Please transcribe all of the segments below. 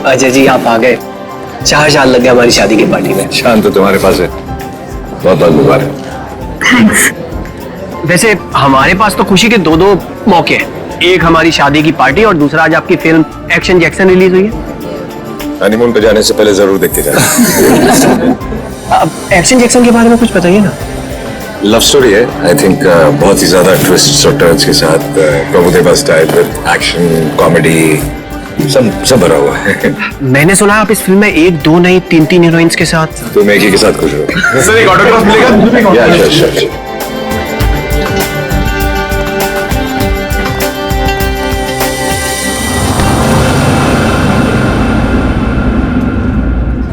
अजय जी आप आ गए। 4 साल लग गए हमारी शादी की पार्टी में। शान तो तुम्हारे पास है। बहुत बहुत मुबारक। थैंक्स। वैसे हमारे पास तो खुशी के दो मौके हैं। एक हमारी शादी की पार्टी और दूसरा आज आपकी फिल्म एक्शन जैक्सन रिलीज हुई है। हनीमून पे जाने से पहले जरूर देख के जाना। अब एक्शन जैक्सन के बारे में कुछ बताइए ना। लव स्टोरी है आई थिंक, बहुत ही ज्यादा ट्विस्ट और टर्न्स के साथ, Prabhudeva style with action comedy सब भरा हुआ है। मैंने सुना है आप इस फिल्म में 1 2 नहीं 3 हीरोइंस के साथ। तुम एक ही के साथ खुश हो। सर एक ऑटोग्राफ मिलेगा? या श्योर।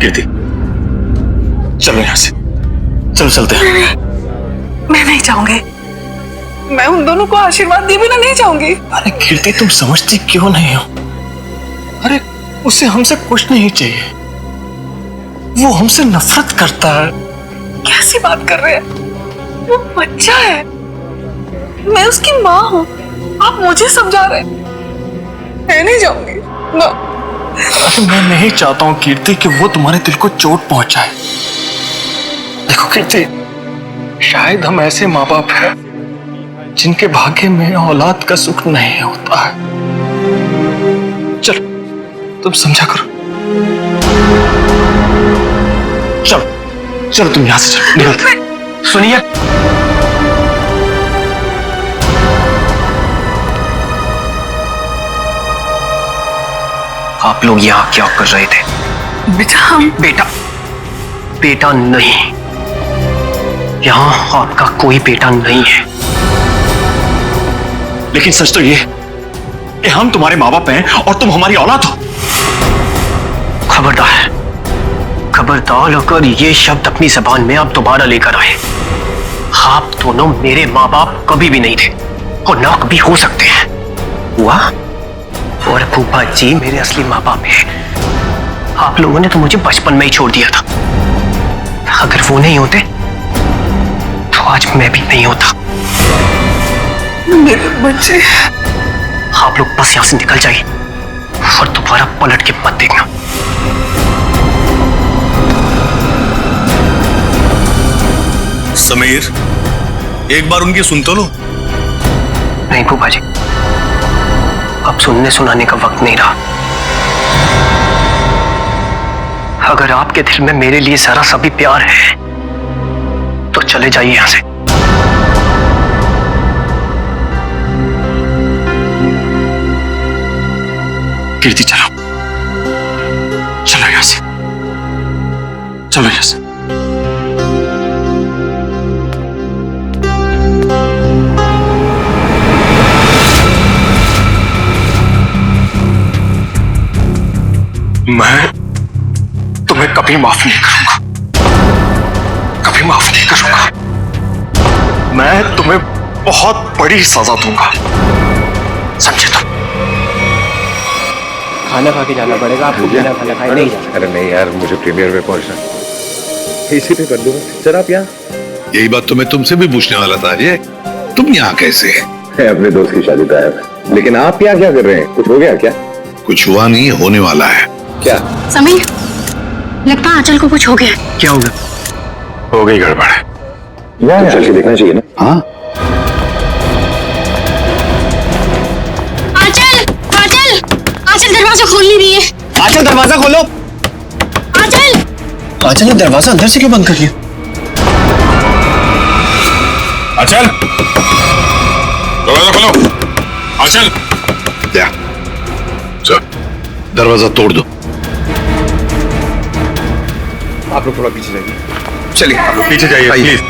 कीर्ति चलो यहाँ से, चलो चलते हैं। मैं नहीं चाहूंगी। मैं उन दोनों को आशीर्वाद दिए बिना नहीं चाहूंगी। अरे कीर्ति तुम समझती क्यों नहीं हो? अरे उसे हमसे कुछ नहीं चाहिए, वो हमसे नफरत करता है। कैसी बात कर रहे हैं? वो बच्चा है, मैं उसकी माँ हूँ। आप मुझे समझा रहे हैं। मैं नहीं जाऊंगी ना। अरे मैं नहीं चाहता हूँ कीर्ति कि वो तुम्हारे दिल को चोट पहुंचाए। देखो कीर्ति, शायद हम ऐसे माँ बाप हैं जिनके भाग्य में औलाद का सुख नहीं होता है। चलो तुम समझा करो। चलो चलो तुम यहां से चलो, निकलते। सुनिए, आप लोग यहाँ क्या कर रहे थे? बेटा हम बेटा नहीं, यहाँ आपका कोई बेटा नहीं है। लेकिन सच तो ये कि हम तुम्हारे माँ बाप हैं और तुम हमारी औलाद हो। खबरदार होकर ये शब्द अपनी जबान में आप दोबारा लेकर आए। आप दोनों मेरे माँ बाप कभी भी नहीं थे और ना कभी हो सकते हैं। हुआ और फूफा जी मेरे असली माँ बाप हैं। आप लोगों ने तो मुझे बचपन में ही छोड़ दिया था। अगर वो नहीं होते तो आज मैं भी नहीं होता। मेरे बच्चे। आप लोग बस यहां से निकल जाइए और दोबारा पलट के मत देखना। समीर, एक बार उनकी सुन तो लो। नहीं फूफा जी, अब सुनने सुनाने का वक्त नहीं रहा। अगर आपके दिल में मेरे लिए जरा सा भी प्यार है तो चले जाइए यहां से। कीर्ति चलो, चलो यहां से, चलो यहां से। मैं तुम्हें कभी माफ नहीं करूंगा, कभी माफ नहीं करूंगा। मैं तुम्हें बहुत बड़ी सजा दूंगा, समझे तुम? खाना खा के जाना पड़ेगा आपको। बिना खाना खाए नहीं जाना। अरे नहीं यार, मुझे प्रीमियर में पहुंचना, इसी पे कर दूंगा। सर आप यहाँ? यही बात तो मैं तुमसे भी पूछने वाला था अजय, तुम यहाँ कैसे? मैं अपने दोस्त की शादी पे आया था। लेकिन आप यहाँ क्या कर रहे हैं? कुछ हो गया क्या? कुछ हुआ नहीं, होने वाला है। क्या? समीर, लगता है आंचल को कुछ हो गया। क्या होगा? हो गई गड़बड़। यहाँ चल के देखना चाहिए ना। हाँ आंचल दरवाजा खोल नहीं रही है। आंचल दरवाजा खोलो। आंचल ने दरवाजा अंदर से क्यों बंद कर लिया? आंचल, दरवाजा खोलो। आंचल, क्या? चल, दरवाजा तोड़ दो। आप लोग थोड़ा पीछे जाइए। चलिए आप लोग पीछे जाइए प्लीज।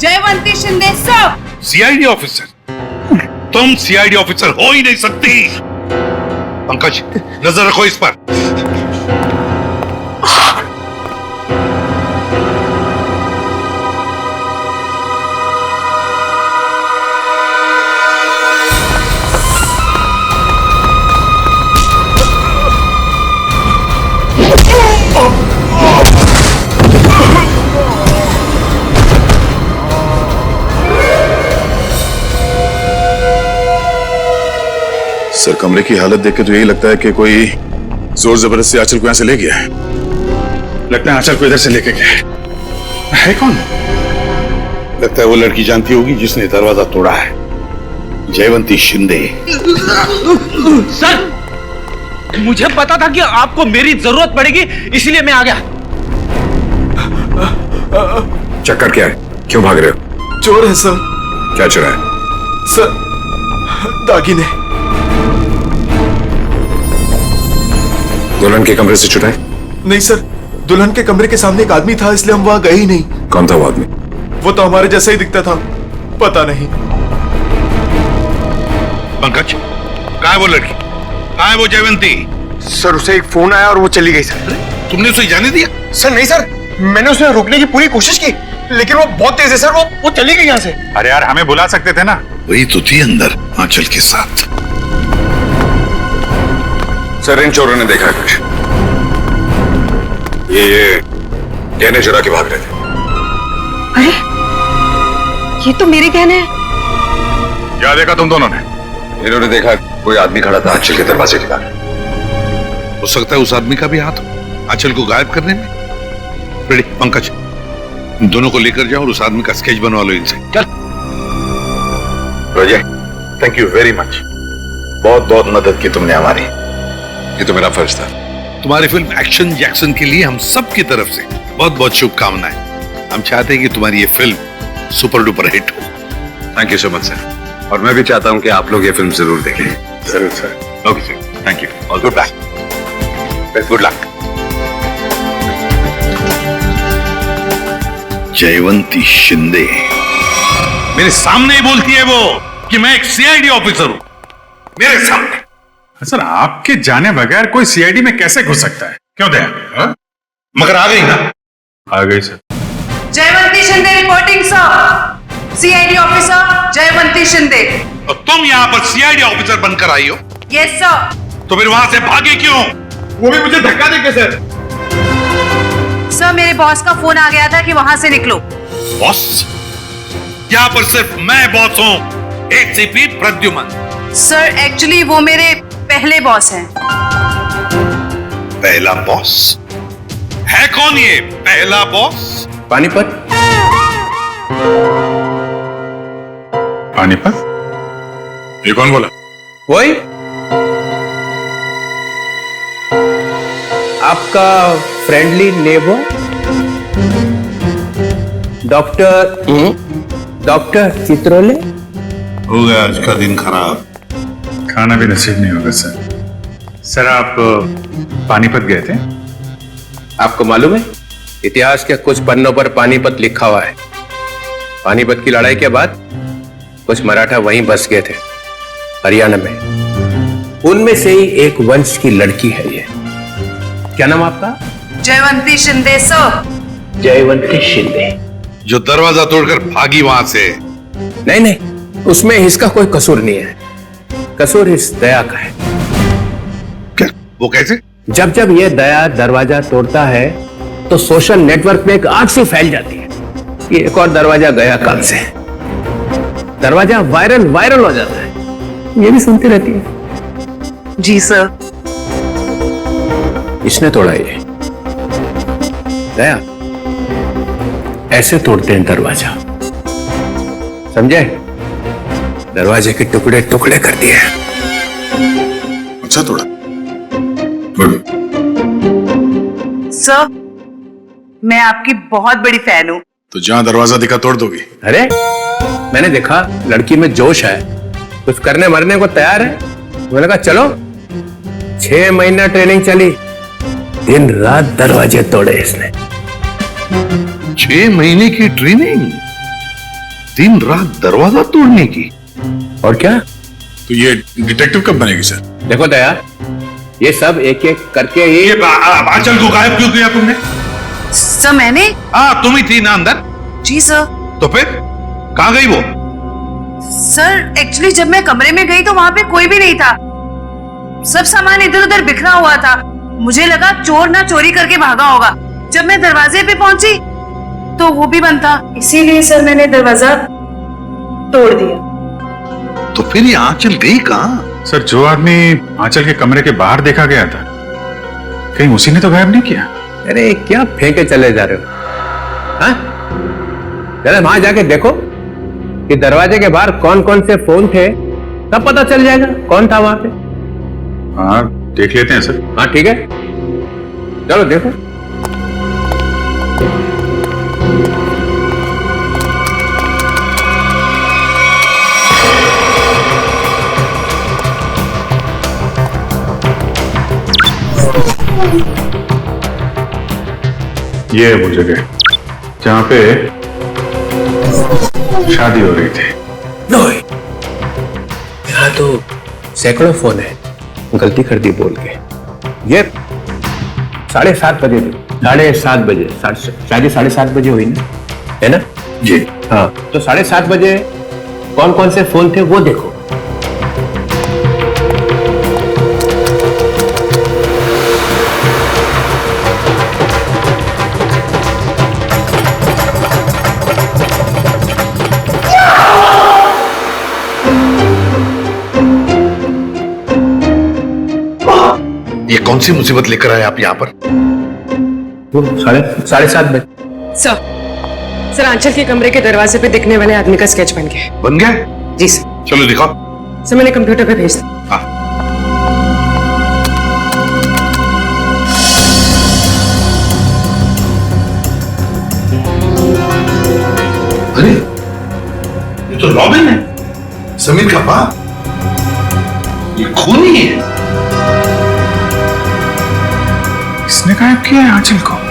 जयवंती शिंदे सब। CID officer? तुम सीआईडी ऑफिसर हो ही नहीं सकती। पंकज, नजर रखो इस पर। सर कमरे की हालत देख के तो यही लगता है कि कोई जोर जबरदस्ती आंचल को यहां से ले गया है। लगता है आंचल को इधर से लेके गए। है कौन? लगता है वो लड़की जानती होगी जिसने दरवाजा तोड़ा है, जयवंती शिंदे। सर, मुझे पता था कि आपको मेरी जरूरत पड़ेगी, इसलिए मैं आ गया। चक्कर क्या है? क्यों भाग रहे हो? चोर है सर। क्या चुरा है? सर दागिने। दुल्हन के कमरे से चुराए? नहीं सर, दुल्हन के कमरे के सामने एक आदमी था, इसलिए हम वहां गए ही नहीं। कौन था वो आदमी? वो तो हमारे जैसा ही दिखता था, पता नहीं। पंकज, कहाँ है वो लड़की? कहाँ है वो जयवंती? सर उसे एक फोन आया और वो चली गई सर। तुमने उसे जाने दिया? सर नहीं सर, मैंने उसे रोकने की पूरी कोशिश की, लेकिन वो बहुत तेज है सर, वो चली गई यहाँ से। अरे यार, हमें बुला सकते थे ना। वही तो थी अंदर आंचल के साथ। सर इन चोरों ने देखा है कुछ। ये गहने चुरा के भाग रहे थे। अरे ये तो मेरे गहने हैं। क्या देखा तुम दोनों ने? इन्होंने देखा कोई आदमी खड़ा था आंचल के दरवाजे के बाहर। हो सकता है उस आदमी का भी हाथ हो आंचल को गायब करने में। रेडी पंकज, इन दोनों को लेकर जाओ और उस आदमी का स्केच बनवा लो इनसे। चल रोजे, थैंक यू वेरी मच। बहुत बहुत मदद की तुमने हमारी। ये तो मेरा फर्ज था। तुम्हारी फिल्म एक्शन जैक्सन के लिए हम सब की तरफ से बहुत बहुत शुभकामनाएं। हम चाहते हैं कि तुम्हारी ये फिल्म सुपर डुपर हिट हो। Thank you so much sir. और मैं भी चाहता हूं कि आप लोग ये फिल्म जरूर देखें। जरूर sir. Okay sir, thank you. All good luck. Good luck. Jaywanti Shinde मेरे सामने ही बोलती है वो कि मैं एक सीआईडी ऑफिसर हूं, मेरे सामने। सर आपके जाने बगैर कोई सीआईडी में कैसे घुस सकता है? क्यों दया? हाँ? मगर आ गई ना। आ गई sir. Jaywanti Shinde reporting sir. CID officer Jaywanti Shinde. और तुम यहाँ पर सीआईडी ऑफिसर बनकर आई हो? Yes sir. तो फिर वहां से भागे क्यों? वो भी मुझे धक्का देके सर। सर मेरे बॉस का फोन आ गया था कि वहां से निकलो। बॉस? यहाँ पर सिर्फ मैं बॉस हूँ, एसीपी प्रद्युमन। सर एक्चुअली वो मेरे पहले बॉस हैं। पहला बॉस? है कौन ये पहला बॉस? पानीपत। पानीपत? ये कौन बोला? वही आपका फ्रेंडली नेबो डॉक्टर चित्रोले। हो गया आज का दिन खराब। खाना भी नसीब नहीं होगा सर। सर आप पानीपत गए थे? आपको मालूम है इतिहास के कुछ पन्नों पर पानीपत लिखा हुआ है। पानीपत की लड़ाई के बाद कुछ मराठा वहीं बस गए थे, हरियाणा में। उनमें से ही एक वंश की लड़की है ये। क्या नाम आपका? जयवंती शिंदे सर। जयवंती शिंदे। जो दरवाजा तोड़कर भागी वहां से। नहीं नहीं, उसमें इसका कोई कसूर नहीं है। कसूर इस दया का है। क्या? वो कैसे? जब जब ये दया दरवाजा तोड़ता है तो सोशल नेटवर्क में एक आग सी फैल जाती है कि एक और दरवाजा गया कल से। दरवाजा वायरल हो जाता है। ये भी सुनती रहती है। जी सर। इसने तोड़ा ये दया। ऐसे तोड़ते हैं दरवाजा, समझे? दरवाजे के टुकड़े टुकड़े कर दिए। अच्छा तोड़ा। सर मैं आपकी बहुत बड़ी फैन हूँ। तो जहां दरवाजा दिखा तोड़ दोगी? अरे मैंने देखा लड़की में जोश है, कुछ करने मरने को तैयार है। मैंने कहा चलो। 6 महीना ट्रेनिंग चली, दिन रात दरवाजे तोड़े इसने। 6 महीने की ट्रेनिंग, दिन रात दरवाजा तोड़ने की। और क्या? तो ये डिटेक्टिव कब बनेगी सर? देखो दया, ये सब एक एक करके ये आंचल को गायब क्यों किया तुमने? सर मैंने? हाँ तुम ही थी ना अंदर। जी सर। तो फिर कहाँ गई वो? सर एक्चुअली जब मैं कमरे में गई तो वहां पे कोई भी नहीं था। सब सामान इधर उधर बिखरा हुआ था। मुझे लगा चोर ना चोरी करके भागा होगा। जब मैं दरवाजे पे पहुंची तो वो भी बंद था, इसीलिए सर मैंने दरवाजा तोड़ दिया। तो फिर ये आंचल गई कहाँ? सर, जो आदमी आंचल के कमरे के बाहर देखा गया था, कहीं उसी ने तो गायब नहीं किया? अरे क्या फेंके चले जा रहे हो? हाँ? जरा वहां जाके देखो कि दरवाजे के बाहर कौन कौन से फोन थे, तब पता चल जाएगा कौन था वहां पे। हाँ, देख लेते हैं सर। हाँ ठीक है, चलो देखो। ये है वो जगह जहां पे शादी हो रही थी। यहाँ तो सैकड़ों फोन है, गलती कर दी बोल के। ये 7:30 बजे थे, 7:30 बजे, शादी 7:30 बजे हुई ना, है ना? जी हाँ, तो 7:30 बजे कौन कौन से फोन थे वो देखो। ये कौन सी मुसीबत लेकर आए आप यहाँ पर? वो 7:30 बजे। सर आंचल के कमरे के दरवाजे पे दिखने वाले आदमी का स्केच बन गया। बन गया? जी सर। चलो दिखाओ। सर मैंने कंप्यूटर पे भेज दिया। हाँ। अरे ये तो रॉबिन है, समीर का बाप। ये खूनी है। इसने गायब किया है आंचल को।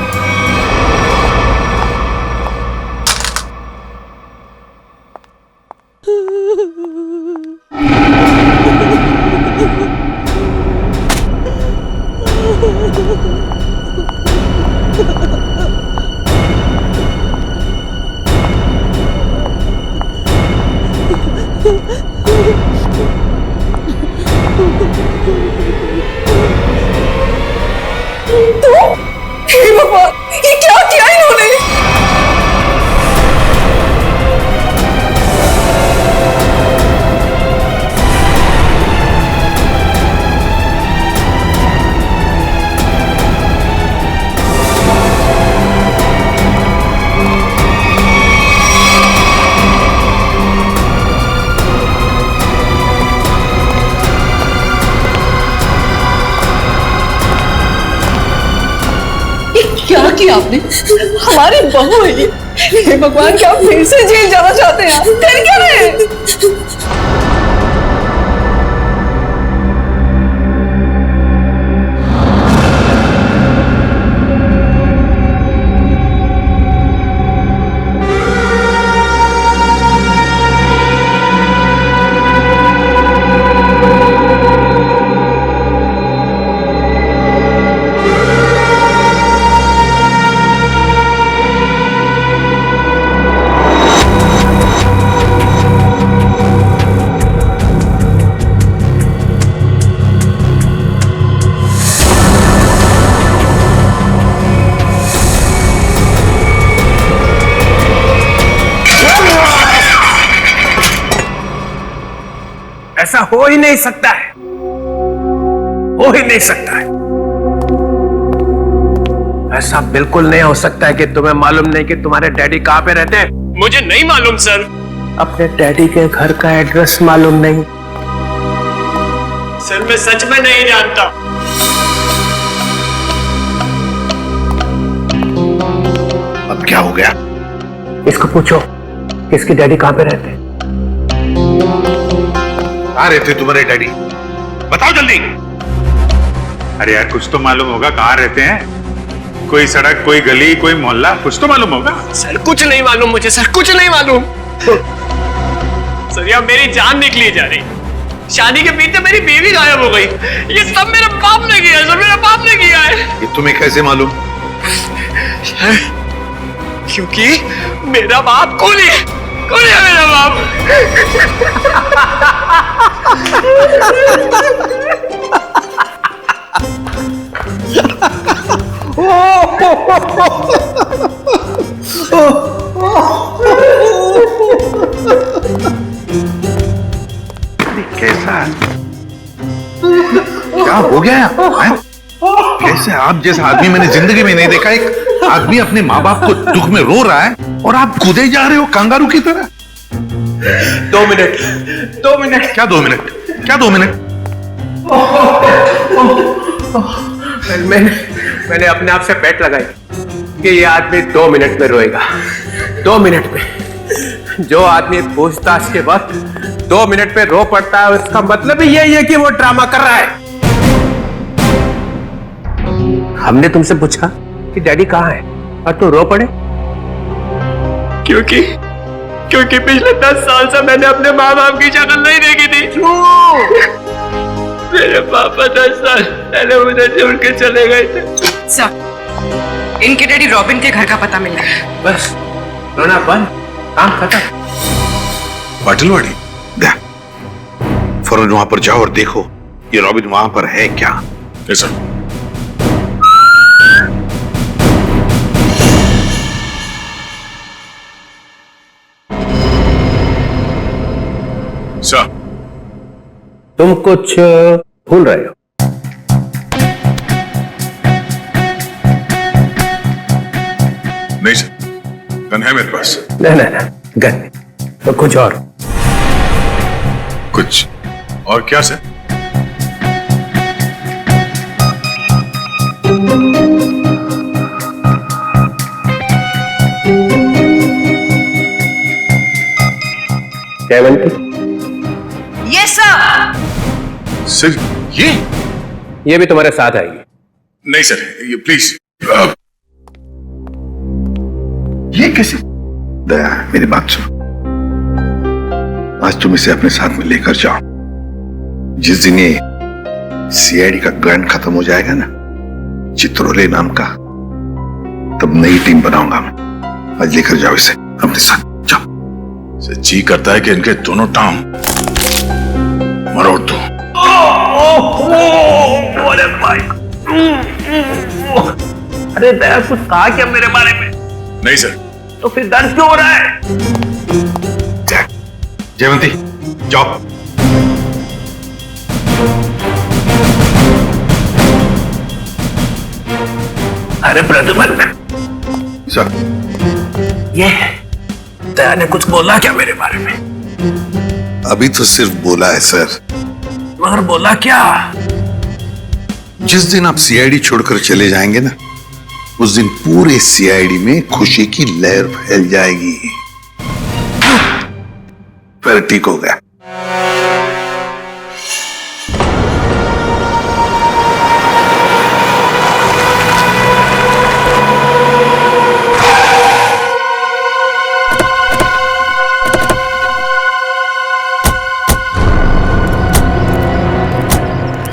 हे भगवान, ये क्या किया इन्होंने? क्या किया आपने? हमारी बहू है ये। हे भगवान, क्या आप फिर से जेल जाना चाहते हैं? कर क्या रहे हैं? ऐसा हो ही नहीं सकता है, हो ही नहीं सकता है। ऐसा बिल्कुल नहीं हो सकता है कि तुम्हें मालूम नहीं कि तुम्हारे डैडी कहां पे रहते हैं। मुझे नहीं मालूम सर। अपने डैडी के घर का एड्रेस मालूम नहीं? सर मैं सच में नहीं जानता। अब क्या हो गया? इसको पूछो कि इसके डैडी कहां पे रहते हैं। कहाँ रहते तुम्हारे डैडी? बताओ जल्दी। अरे यार, कुछ तो मालूम होगा कहाँ रहते हैं। कोई सड़क, कोई गली, कोई मोहल्ला, कुछ तो मालूम होगा। सर कुछ नहीं मालूम मुझे, सर कुछ नहीं मालूम। सर यार मेरी जान निकली जा रही। शादी के पीछे मेरी बीवी गायब हो गई। ये सब मेरे बाप ने किया है, सर मेरे बाप ने किया है। ये तुम्हें कैसे मालूम? क्योंकि मेरा बाप खूनी है, खूनी है मेरा बाप। कैसा क्या हो गया हैं? कैसे आप जैसा आदमी मैंने जिंदगी में नहीं देखा। एक आदमी अपने माँ बाप को दुख में रो रहा है और आप कूदे जा रहे हो कांगारू की तरह। 2 मिनट, 2 मिनट। क्या 2 मिनट? क्या 2 मिनट? मैंने अपने आप से बेट लगाई कि ये आदमी 2 मिनट में रोएगा। 2 मिनट में। जो आदमी पूछताछ के वक्त 2 मिनट में रो पड़ता है, उसका मतलब ही यही है कि वो ड्रामा कर रहा है। हमने तुमसे पूछा कि डैडी कहाँ है और तू रो पड़े? क्योंकि पिछले 10 साल से मैंने अपने माँ बाप की शक्ल नहीं देखी थी। मेरे पापा 10 साल पहले मुझे छोड़ के चले गए थे। सर, इनके डैडी रॉबिन के घर का पता मिल गया। बस रोना बंद, काम खत्म। पाटिलवाड़ी फौरन वहां पर जाओ और देखो ये रॉबिन वहां पर है क्या। सर। सर, तुम कुछ भूल रहे हो। नहीं सर, गन है मेरे पास। नहीं, गन तो कुछ और। कुछ और क्या सर? जयवंती, ये सब सर ये भी तुम्हारे साथ आएगी। नहीं सर, ये प्लीज। ये कैसे? दया, मेरी बात सुनो। आज तुम इसे अपने साथ में लेकर जाओ। जिस दिन ये सीआईडी का ग्रैंड खत्म हो जाएगा ना, चित्रोले नाम का, तब नई टीम बनाऊंगा मैं। आज लेकर जाओ इसे अपने साथ, जाओ। सर, जी करता है कि इनके दोनों टांग मरोड़ दो। अरे भाई, अरे दया, कुछ कहा क्या मेरे बारे में? नहीं सर। तो फिर दर्द क्यों हो रहा है? जयवंती, जाओ। अरे प्रद्युमन सर, ये दया ने कुछ बोला क्या मेरे बारे में? अभी तो सिर्फ बोला है सर। मगर बोला क्या? जिस दिन आप सीआईडी छोड़कर चले जाएंगे ना, उस दिन पूरे सीआईडी में खुशी की लहर फैल जाएगी। फिर ठीक हो गया।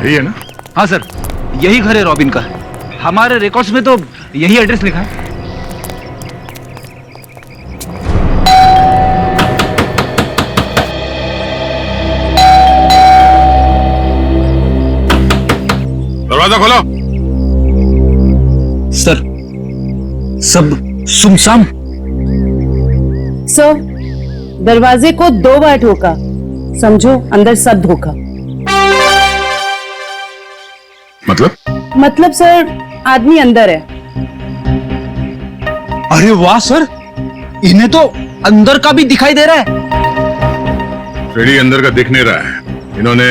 यही है ना? हाँ सर, यही घर है रॉबिन का। हमारे रिकॉर्ड्स में तो यही एड्रेस लिखा है। दरवाजा खोलो। सर, सब सुमसाम। सर, दरवाजे को 2 बार ठोका, समझो अंदर सब धोखा। मतलब सर, आदमी अंदर है। अरे वाह सर, इन्हें तो अंदर का भी दिखाई दे रहा है। फ्रेडी अंदर का दिख नहीं रहा है। इन्होंने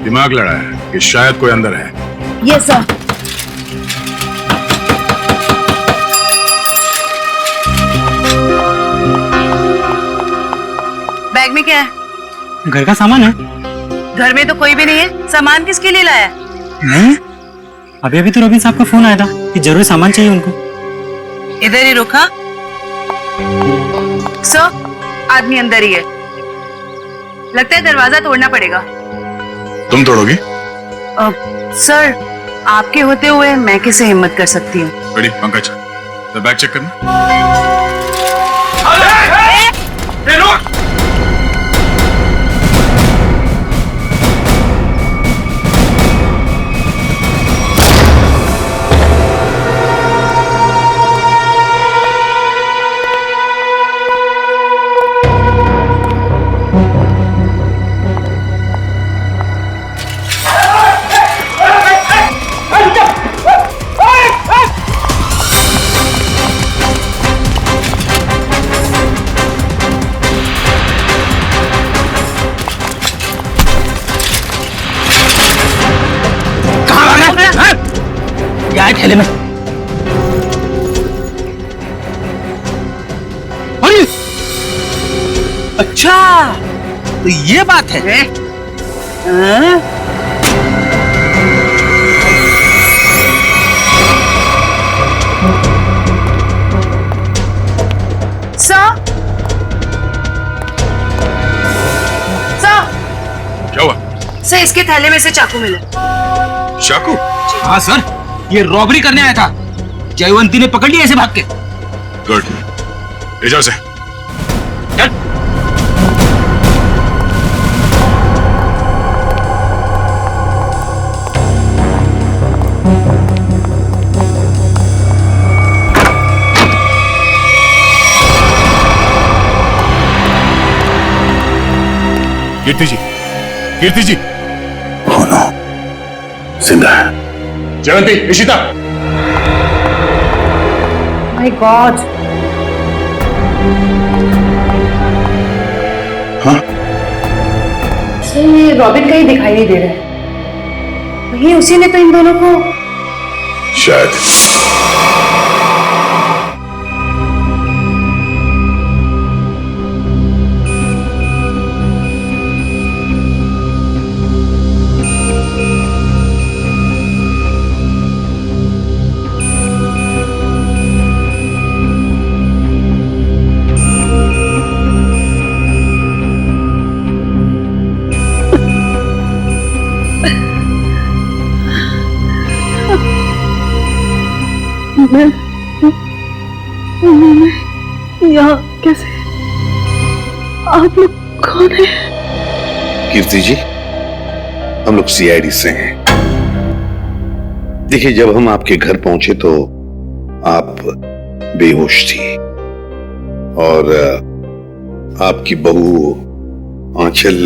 दिमाग लड़ाया है कि शायद कोई अंदर है। ये सर। बैग में क्या है? घर का सामान है। घर में तो कोई भी नहीं है, सामान किसके लिए लाया? नहीं, अभी तो रॉबिन साहब का फोन आया था कि जरूर सामान चाहिए उनको। इधर ही रुका। सर, आदमी अंदर ही है। लगता है दरवाजा तोड़ना पड़ेगा। तुम तोड़ोगी? सर, आपके होते हुए मैं कैसे हिम्मत कर सकती हूँ? फ्रेडी, पंकज, बैग चेक करना। क्या है थैले में? अरे अच्छा, तो ये बात है। हाँ? क्या हुआ? सर, इसके थैले में से चाकू मिला। चाकू? हाँ सर, ये रॉबरी करने आया था। जयवंती ने पकड़ लिया ऐसे भाग के। गुड, ले जाओ उसे। कीर्ति जी, कीर्ति जी। Oh no, जिंदा है। जयवंती, इशिता। My God. हाँ? सर, ये रॉबिन कहीं दिखाई नहीं दे रहा है। वही उसी ने तो इन दोनों को शायद। यहाँ कैसे? आप लोग कौन है? कीर्ति जी, हम लोग सीआईडी से हैं। देखिए, जब हम आपके घर पहुंचे तो आप बेहोश थी और आपकी बहू आंचल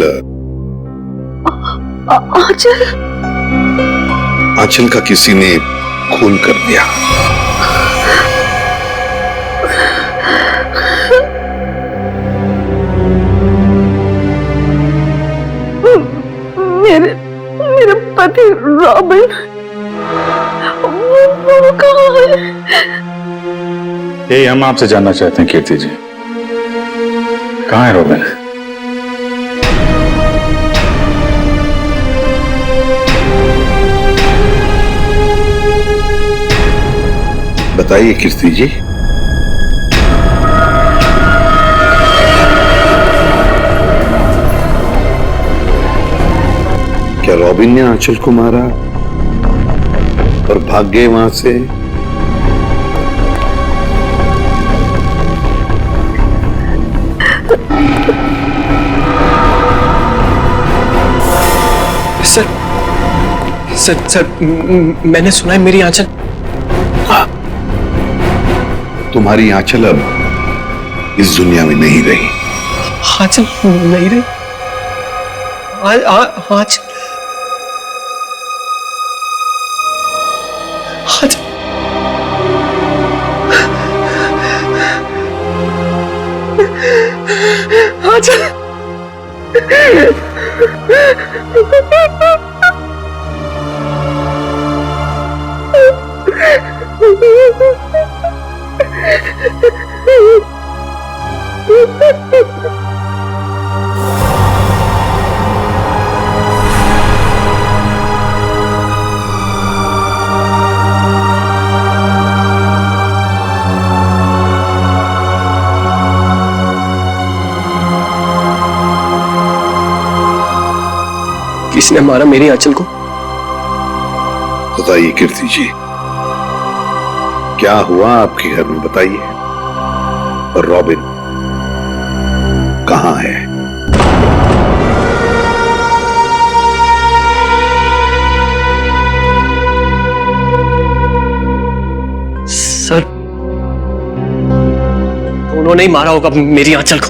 आंचल का किसी ने खून कर दिया। मेरे पति रॉबिन, वो कहाँ है? ये हम आपसे जानना चाहते हैं कीर्ति जी, कहाँ है रॉबिन? बताइए कीर्ति जी। क्या रॉबिन ने आंचल को मारा और भाग गए वहां से? सर, मैंने सुना है मेरी आंचल। तुम्हारी आंचल अब इस दुनिया में नहीं रही। आंचल नहीं रही? आंचल किसने मारा मेरी आंचल को? बताइए कीर्ति जी, क्या हुआ आपके घर में? बताइए। और रॉबिन कहाँ है? सर, उन्होंने ही मारा होगा मेरी आंचल को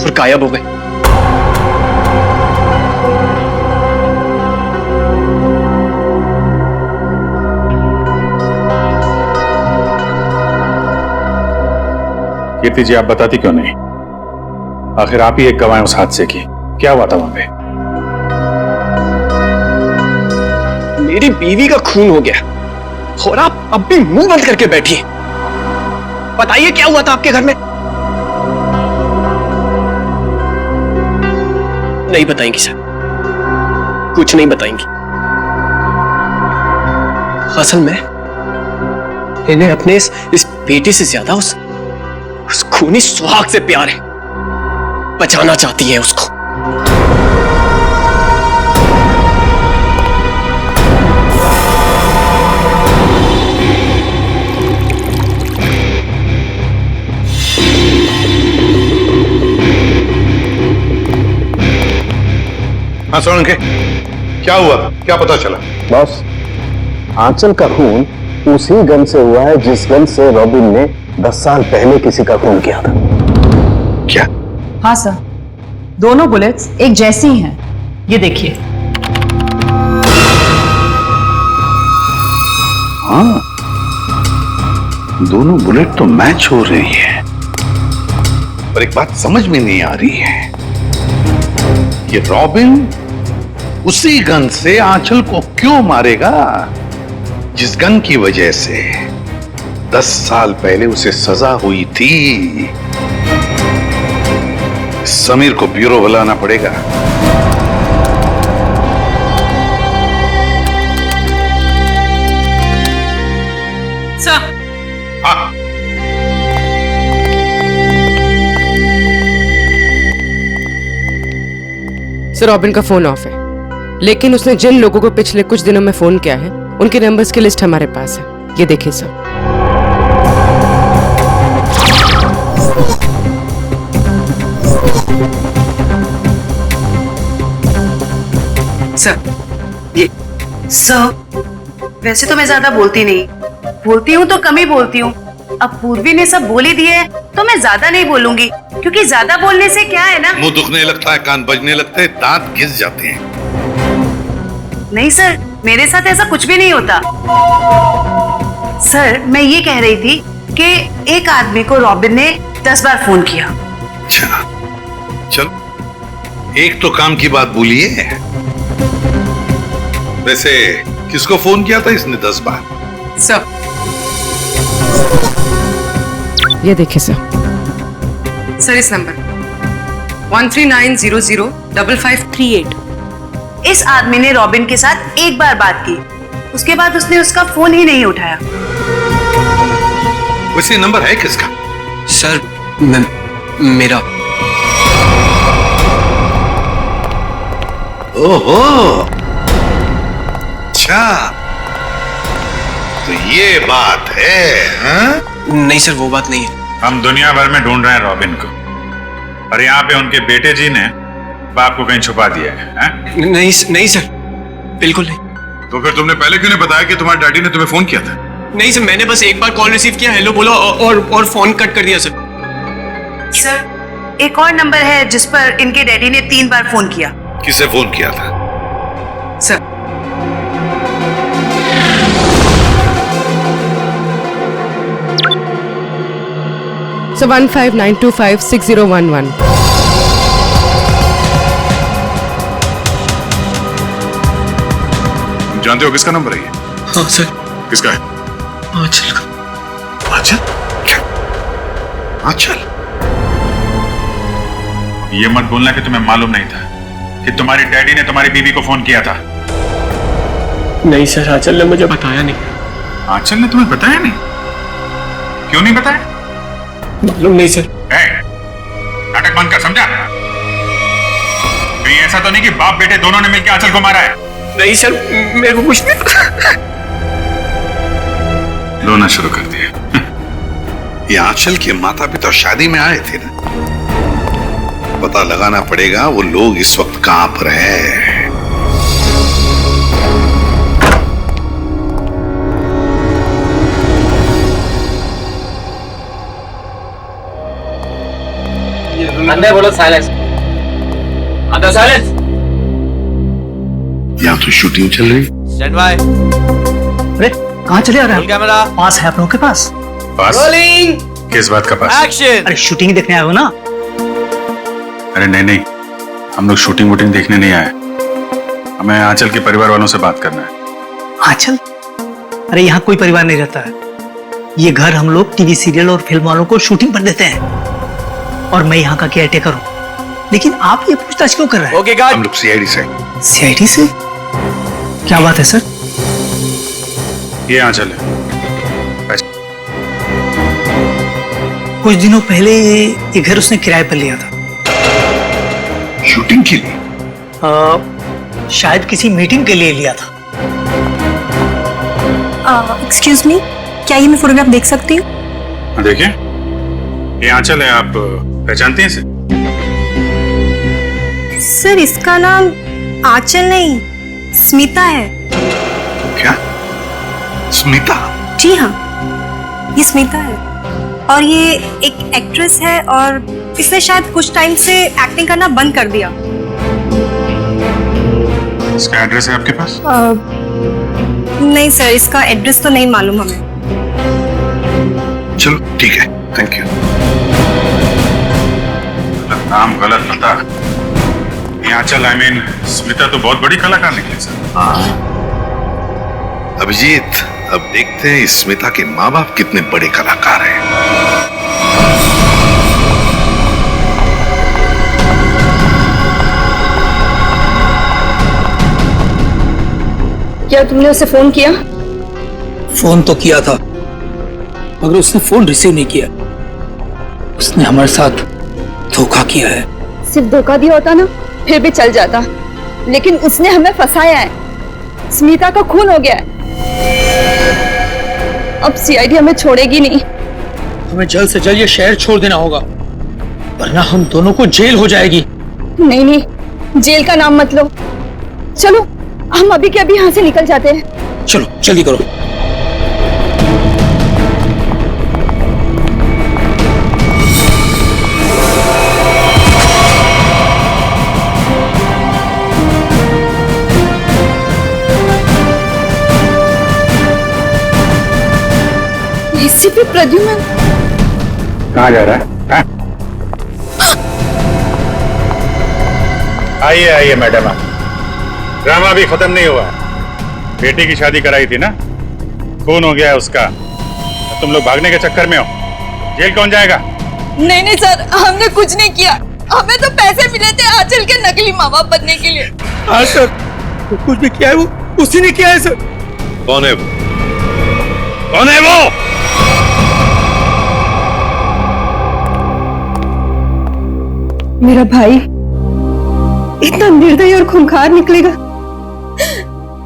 और गायब हो गए। कीर्ति जी, आप बताती क्यों नहीं? आखिर आप ही एक गवाह हैं उस हादसे की। क्या हुआ था वहां पे? मेरी बीवी का खून हो गया और आप अब भी मुंह बंद करके बैठी हैं। बताइए क्या हुआ था आपके घर में? नहीं बताएंगी सर, कुछ नहीं बताएंगी। असल में इन्हें अपने इस बेटे से ज्यादा उस खूनी सुहाग से प्यार है। बचाना चाहती है उसको। हाँ सोलंके, क्या हुआ? क्या पता चला? बॉस, आंचल का खून उसी गन से हुआ है जिस गन से रॉबिन ने 10 साल पहले किसी का खून किया था। क्या? हाँ सर, दोनों बुलेट्स एक जैसी ही हैं। ये देखिए। हाँ, दोनों बुलेट तो मैच हो रही है, पर एक बात समझ में नहीं आ रही है कि रॉबिन उसी गन से आंचल को क्यों मारेगा जिस गन की वजह से 10 साल पहले उसे सजा हुई थी। समीर को ब्यूरो बुलाना पड़ेगा। सर। हाँ। सर, रॉबिन का फोन ऑफ है, लेकिन उसने जिन लोगों को पिछले कुछ दिनों में फोन किया है उनके नंबर्स की लिस्ट हमारे पास है। ये देखिए सर। सर, ये सर, वैसे तो मैं ज्यादा बोलती नहीं, बोलती हूँ तो कम ही बोलती हूँ। अब पूर्वी ने सब बोल ही दिए है तो मैं ज्यादा नहीं बोलूंगी, क्योंकि ज्यादा बोलने से क्या है ना, मुंह दुखने लगता है, कान बजने लगते हैं, दांत घिस जाते हैं। नहीं सर, मेरे साथ ऐसा कुछ भी नहीं होता। सर, मैं ये कह रही थी कि एक आदमी को रॉबिन ने 10 बार फोन किया। अच्छा, चलो एक तो काम की बात बोलिए। वैसे किसको फोन किया था इसने 10 बार? सर, ये देखिए सर। सर, इस नंबर 1390055338। इस आदमी ने रॉबिन के साथ एक बार बात की, उसके बाद उसने उसका फोन ही नहीं उठाया। वैसे नंबर है किसका? सर, मेरा। ओहो, अच्छा, तो ये बात है? हाँ? नहीं सर, वो बात नहीं है। हम दुनिया भर में ढूंढ रहे हैं रॉबिन को, और यहाँ पे उनके बेटे जी ने बाप को कहीं छुपा दिया है। नहीं सर, बिल्कुल नहीं। तो फिर तुमने पहले क्यों नहीं बताया कि तुम्हारे डैडी ने तुम्हें फोन किया था? नहीं सर, मैंने बस एक बार कॉल रिसीव किया, हेलो बोला और फोन कट कर दिया सर। सर, एक और नंबर है जिस पर इनके डैडी ने 3 बार फोन किया। किसे फोन किया था? Sir, So 1592560111। जानते हो किसका नंबर है ये? हाँ सर। किसका है? आंचल का। आंचल? आंचल? ये मत बोलना कि तुम्हें मालूम नहीं था कि तुम्हारी डैडी ने तुम्हारी बीवी को फोन किया था। नहीं सर, आंचल ने मुझे बताया नहीं। आंचल ने तुम्हें बताया नहीं? क्यों नहीं बताया? मालूम नहीं सर। नाटक बंद कर, समझा? कहीं ऐसा तो नहीं कि बाप बेटे दोनों ने मिलकर आंचल को मारा है? नहीं सर, मेरे को कुछ नहीं पता। रोना शुरू कर दिया। ये आंचल के माता पिता शादी में आए थे ना, पता लगाना पड़ेगा वो लोग इस वक्त कहां पर हैं। अंदर बोलो साइलेंस। अंदर साइलेंस। यहाँ तो शूटिंग चल रही। Stand by. अरे कहाँ चले आ रहे हैं? कैमरा पास है आप लोगों के पास? रोलिंग। किस बात का पास? एक्शन। अरे शूटिंग देखने आए हो ना? अरे नहीं, हम लोग शूटिंग वूटिंग देखने नहीं आए। हमें आंचल के परिवार वालों से बात करना है। आंचल, अरे यहाँ कोई परिवार नहीं रहता है। ये घर हम लोग टीवी सीरियल और फिल्म वालों को शूटिंग पर देते हैं और मैं यहाँ का केयरटेकर हूँ। लेकिन आप ये पूछताछ क्यों कर रहे हैं? ओके गार्ड, हम लोग सीआईडी से। सीआईडी से? क्या बात है सर? ये आंचल है। कुछ दिनों पहले ये घर उसने किराए पर लिया था। शूटिंग के लिए? शायद किसी मीटिंग के लिए लिया था। एक्सक्यूज मी, क्या ये मैं फोटोग्राफ देख सकती हूँ? देखिए, ये आंचल है, आप पहचानती हैं इसे? सर, इसका नाम आंचल नहीं, स्मिता है। क्या? स्मिता? जी हाँ, ये स्मिता है और ये एक एक्ट्रेस है और इसने शायद कुछ टाइम से एक्टिंग करना बंद कर दिया। इसका एड्रेस है आपके पास? नहीं सर, इसका एड्रेस तो नहीं मालूम हमें। चलो ठीक है, थैंक यू। नाम गलत पता। ये आंचल, आई मीन स्मिता तो बहुत बड़ी कलाकार निकली सर। अभिजीत, अब देखते हैं इस स्मिता के माँ बाप कितने बड़े कलाकार हैं। क्या तुमने उसे फोन किया? फोन तो किया था, मगर उसने फोन रिसीव नहीं किया। उसने हमारे साथ धोखा किया है। सिर्फ धोखा दिया होता ना, फिर भी चल जाता, लेकिन उसने हमें फंसाया है। स्मिता का खून हो गया है। अब सीआईडी हमें छोड़ेगी नहीं। हमें जल्द से जल्द ये शहर छोड़ देना होगा, वरना हम दोनों को जेल हो जाएगी। नहीं नहीं, जेल का नाम मत लो। चलो हम अभी के अभी यहाँ से निकल जाते हैं। चलो जल्दी करो। एसीपी प्रद्युमन कहाँ जा रहा है? आइए आइए मैडम, ड्रामा अभी खत्म नहीं हुआ। बेटी की शादी कराई थी ना, खून हो गया है उसका। तुम लोग भागने के चक्कर में हो, जेल कौन जाएगा? नहीं नहीं सर, हमने कुछ नहीं किया। हमें तो पैसे मिले थे आंचल के नकली माँ बाप बनने के लिए। हाँ सर, तो कुछ भी किया है वो उसी ने किया है सर। कौन है वो? कौन है वो? मेरा भाई इतना निर्दयी और खूंखार निकलेगा,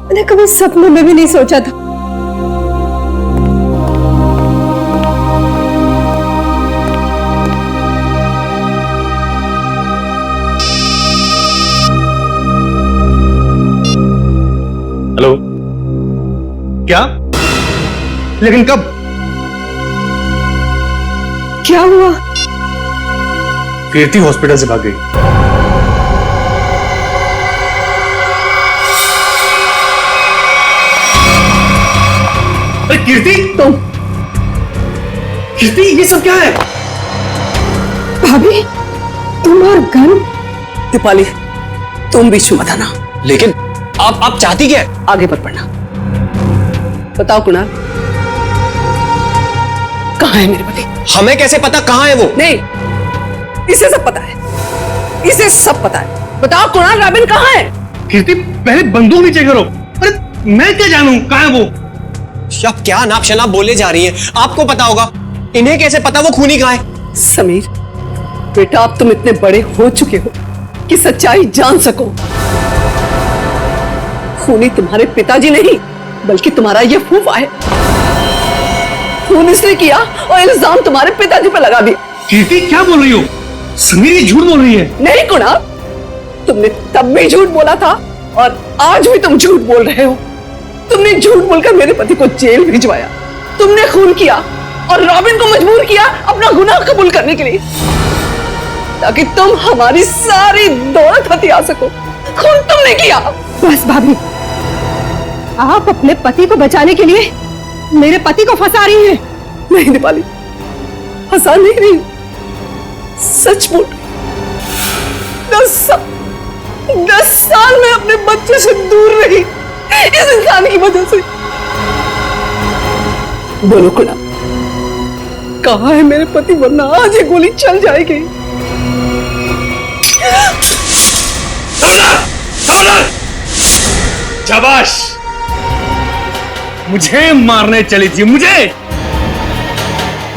मैंने कभी सपनों में भी नहीं सोचा था। हेलो, क्या? लेकिन कब? क्या हुआ? कीर्ति हॉस्पिटल से भाग गई। अरे कीर्ति, तुम? कीर्ति, ये सब क्या है? भाभी, तुम और गन? दीपाली, तुम बीच में मत आना। लेकिन आप चाहती क्या है? आगे मत बढ़ना। बताओ कुणाल, कहाँ है मेरे पति? हमें कैसे पता कहाँ है वो? नहीं, इसे सब पता है, इसे सब पता है। बताओ कुणाल, रॉबिन कहाँ है? कीर्ति, पहले बंदूक नीचे करो। अरे मैं क्या जानूं कहाँ है वो? आप क्या नाप शनाप बोले जा रही हैं? आपको पता होगा, इन्हें कैसे पता वो खूनी कहाँ है? समीर बेटा, अब तुम इतने बड़े हो चुके हो कि सच्चाई जान सको। खूनी तुम्हारे पिताजी नहीं, बल्कि तुम्हारा ये फूफा है। खून इसने किया और इल्जाम तुम्हारे पिताजी पर लगा दिया। कीर्ति, क्या बोल रही हो? समीर ये झूठ बोल रही है। नहीं कुणाल, तुमने तब भी झूठ बोला था और आज भी तुम झूठ बोल रहे हो। तुमने झूठ बोलकर मेरे पति को जेल भिजवाया, तुमने खून किया और रॉबिन को मजबूर किया अपना गुनाह कबूल करने के लिए, ताकि तुम हमारी सारी दौलत हथिया सको। खून तुमने किया। बस भाभी, आप अपने पति को बचाने के लिए मेरे पति को फंसा रही हैं। नहीं दीपाली, फंसा नहीं रही, सच बोल। 10 साल में अपने बच्चे से दूर रही, इस इंसान कुणाल की वजह से। बोलो कुणाल, कहाँ है मेरे पति, वरना आज ये गोली चल जाएगी। शाबाश, मुझे मारने चली थी, मुझे।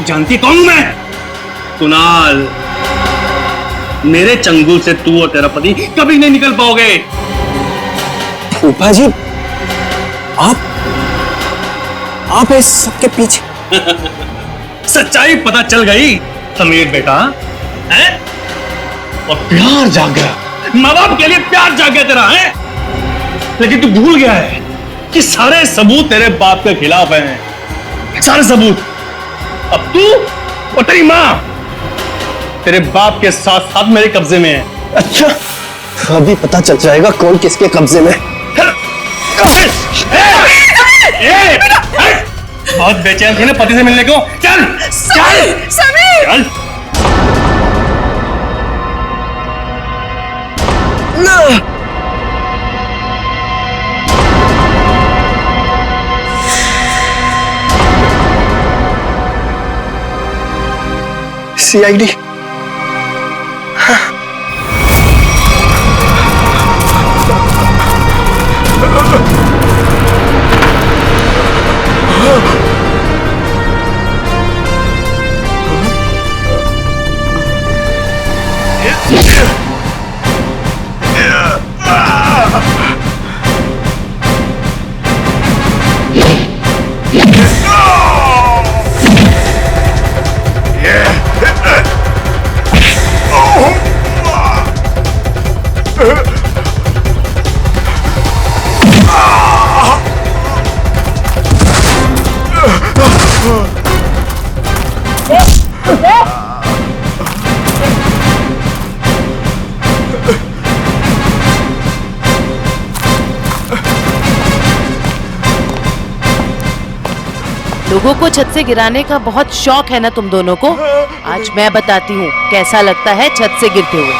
जानती कौन हूं मैं? कुणाल। मेरे चंगुल से तू और तेरा पति कभी नहीं निकल पाओगे। फूफा जी, आप इस सबके पीछे। सच्चाई पता चल गई समीर बेटा, है? और प्यार जाग गया, माँ बाप के लिए प्यार जाग गया तेरा, है? लेकिन तू भूल गया है कि सारे सबूत तेरे बाप के खिलाफ हैं, सारे सबूत। अब तू और तेरी माँ तेरे बाप के साथ साथ मेरे कब्जे में है। अच्छा, अभी पता चल जाएगा कौन किसके कब्जे में। बहुत बेचैन थे ना पति से मिलने को। चल चल समीर, चल। सीआईडी। लोगों को छत से गिराने का बहुत शौक है ना तुम दोनों को। आज मैं बताती हूँ कैसा लगता है छत से गिरते हुए।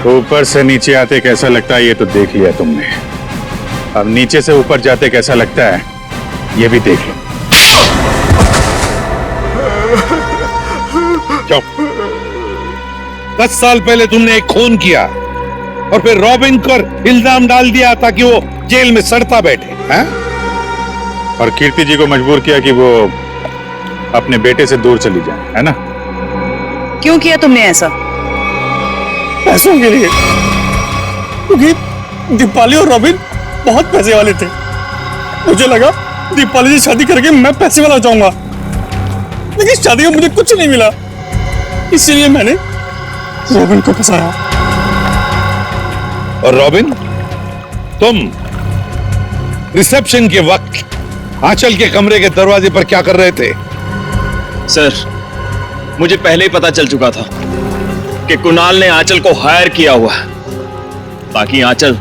ऊपर से नीचे आते कैसा लगता है ये तो देख लिया तुमने, अब नीचे से ऊपर जाते कैसा लगता है ये भी देख लो। चुप। 10 साल पहले तुमने एक खून किया और फिर रॉबिन को इल्जाम डाल दिया ताकि वो जेल में सड़ता बैठे, हैं? और कीर्ति जी को मजबूर किया कि वो अपने बेटे से दूर चली जाए, है ना? क्यों किया तुमने ऐसा? पैसों के लिए, क्योंकि दीपाली और रॉबिन बहुत पैसे वाले थे। मुझे लगा दीपाली से शादी करके मैं पैसे वाला हो जाऊंगा, लेकिन शादी में मुझे कुछ नहीं मिला, इसलिए मैंने रॉबिन को फंसाया। और रॉबिन, तुम रिसेप्शन के वक्त आंचल के कमरे के दरवाजे पर क्या कर रहे थे? सर, मुझे पहले ही पता चल चुका था कि कुणाल ने आंचल को हायर किया हुआ है ताकि आंचल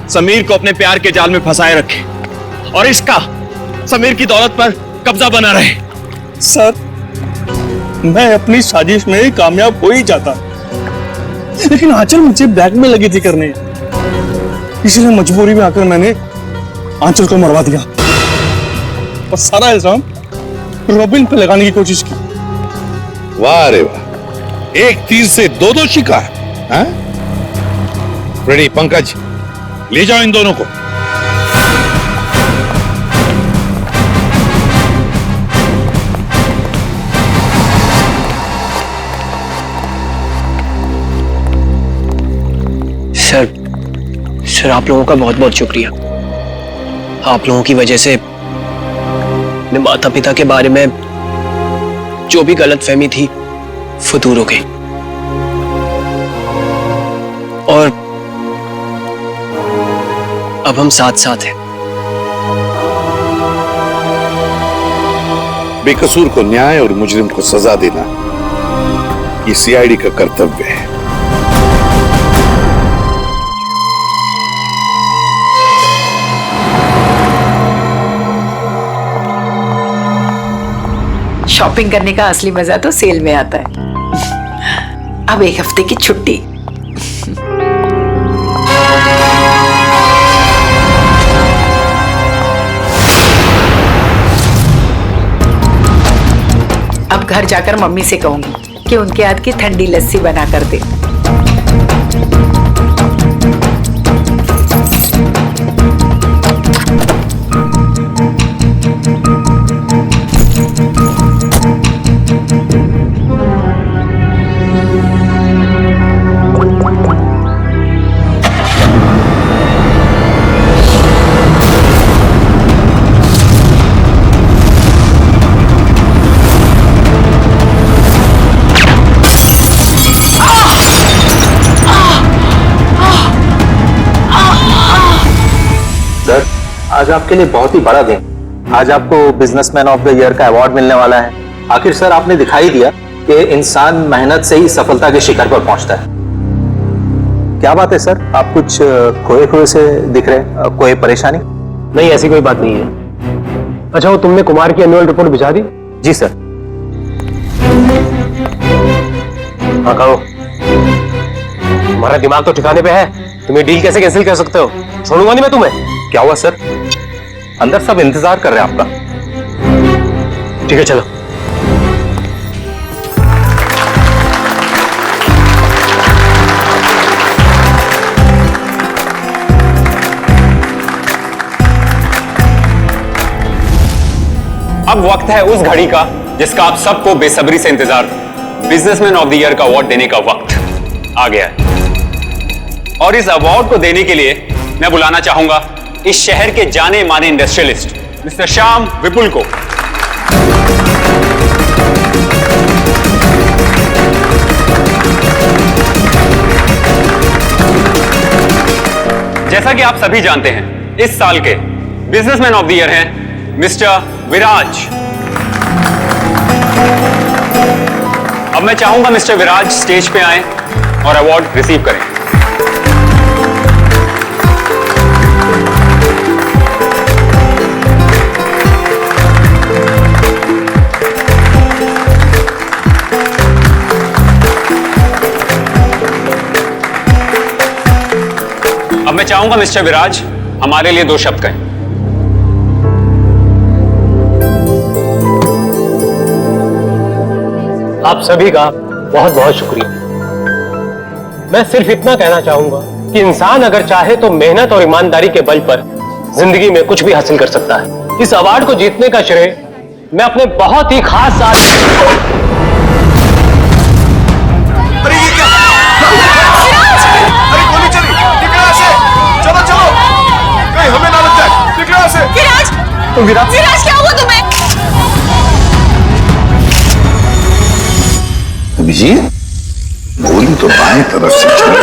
समीर को अपने प्यार के जाल में फंसाए रखे और इसका समीर की दौलत पर कब्जा बना रहे। सर, मैं अपनी साजिश में कामयाब हो ही जाता, लेकिन आंचल मुझे बैग में लगी थी करने, इसलिए मजबूरी में आकर मैंने आंचल को मरवा दिया और सारा इल्जाम रॉबिन पे लगाने की कोशिश की। वाह रे वाह, एक तीर से दो शिकार, हैं? रेडी पंकज, ले जाओ इन दोनों को। सर, आप लोगों का बहुत बहुत शुक्रिया। आप लोगों की वजह से अपने माता पिता के बारे में जो भी गलतफहमी थी वो दूर हो गई और अब हम साथ साथ हैं। बेकसूर को न्याय और मुजरिम को सजा देना ये सीआईडी का कर्तव्य है। शॉपिंग करने का असली मजा तो सेल में आता है। अब एक हफ्ते की छुट्टी। अब घर जाकर मम्मी से कहूंगी कि उनके हाथ की ठंडी लस्सी बना कर दे। आज आपके लिए बहुत ही बड़ा दिन। आज आपको बिजनेसमैन ऑफ द ईयर का अवार्ड मिलने वाला है। आखिर सर आपने दिखाई दिया कि इंसान मेहनत से ही सफलता के शिखर पर पहुंचता है। क्या बात है सर, आप कुछ खोए खोए से दिख रहे, कोई परेशानी? नहीं, ऐसी कोई बात नहीं है। अच्छा, वो तुमने कुमार की एनुअल रिपोर्ट भिजा दी? जी सर। हाँ कहो। तुम्हारा दिमाग तो ठिकाने पे है, तुम्हें डील कैसे कैंसिल कर सकते हो? छोड़ूंगा नहीं मैं तुम्हें। क्या हुआ सर? अंदर सब इंतजार कर रहे हैं आपका। ठीक है चलो। अब वक्त है उस घड़ी का जिसका आप सबको बेसब्री से इंतजार था। बिजनेसमैन ऑफ द ईयर का अवार्ड देने का वक्त आ गया है। और इस अवार्ड को देने के लिए मैं बुलाना चाहूंगा इस शहर के जाने माने इंडस्ट्रियलिस्ट मिस्टर श्याम विपुल को। जैसा कि आप सभी जानते हैं, इस साल के बिजनेसमैन ऑफ द ईयर हैं मिस्टर विराज। अब मैं चाहूंगा मिस्टर विराज स्टेज पे आएं और अवार्ड रिसीव करें। अब मैं चाहूंगा मिस्टर विराज हमारे लिए 2 शब्द कहें। आप सभी का बहुत बहुत शुक्रिया। मैं सिर्फ इतना कहना चाहूंगा कि इंसान अगर चाहे तो मेहनत और ईमानदारी के बल पर जिंदगी में कुछ भी हासिल कर सकता है। इस अवार्ड को जीतने का श्रेय मैं अपने बहुत ही खास विराज क्या हुआ तुम्हें? अभिजीत, गोली तो बाएं तरफ से चली।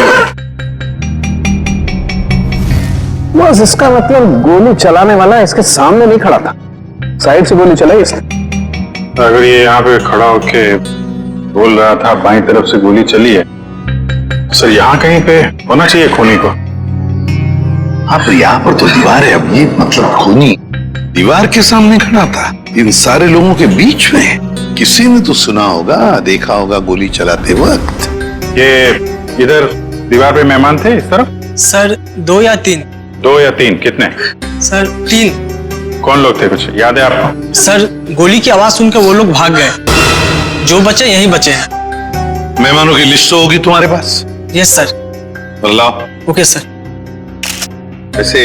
बस इसका मतलब गोली चलाने वाला इसके सामने नहीं खड़ा था, साइड से गोली चलाई इसने। अगर ये यहाँ पे खड़ा होके बोल रहा था बाईं तरफ से गोली चली है, सर यहाँ कहीं पे होना चाहिए खूनी को। हाँ, पर यहाँ पर तो दीवार है। अब ये मतलब खूनी दीवार के सामने खड़ा था, इन सारे लोगों के बीच में। किसी ने तो सुना होगा, देखा होगा गोली चलाते वक्त। ये इधर दीवार पे मेहमान थे इस तरफ? सर 2 या 3। 2 या 3? कितने? सर 3। कौन लोग थे, कुछ याद है आपको? सर गोली की आवाज सुनकर वो लोग भाग गए। जो बचे यहीं बचे हैं। मेहमानों की लिस्ट तो होगी तुम्हारे पास? Yes sir. Allah. Okay sir. वैसे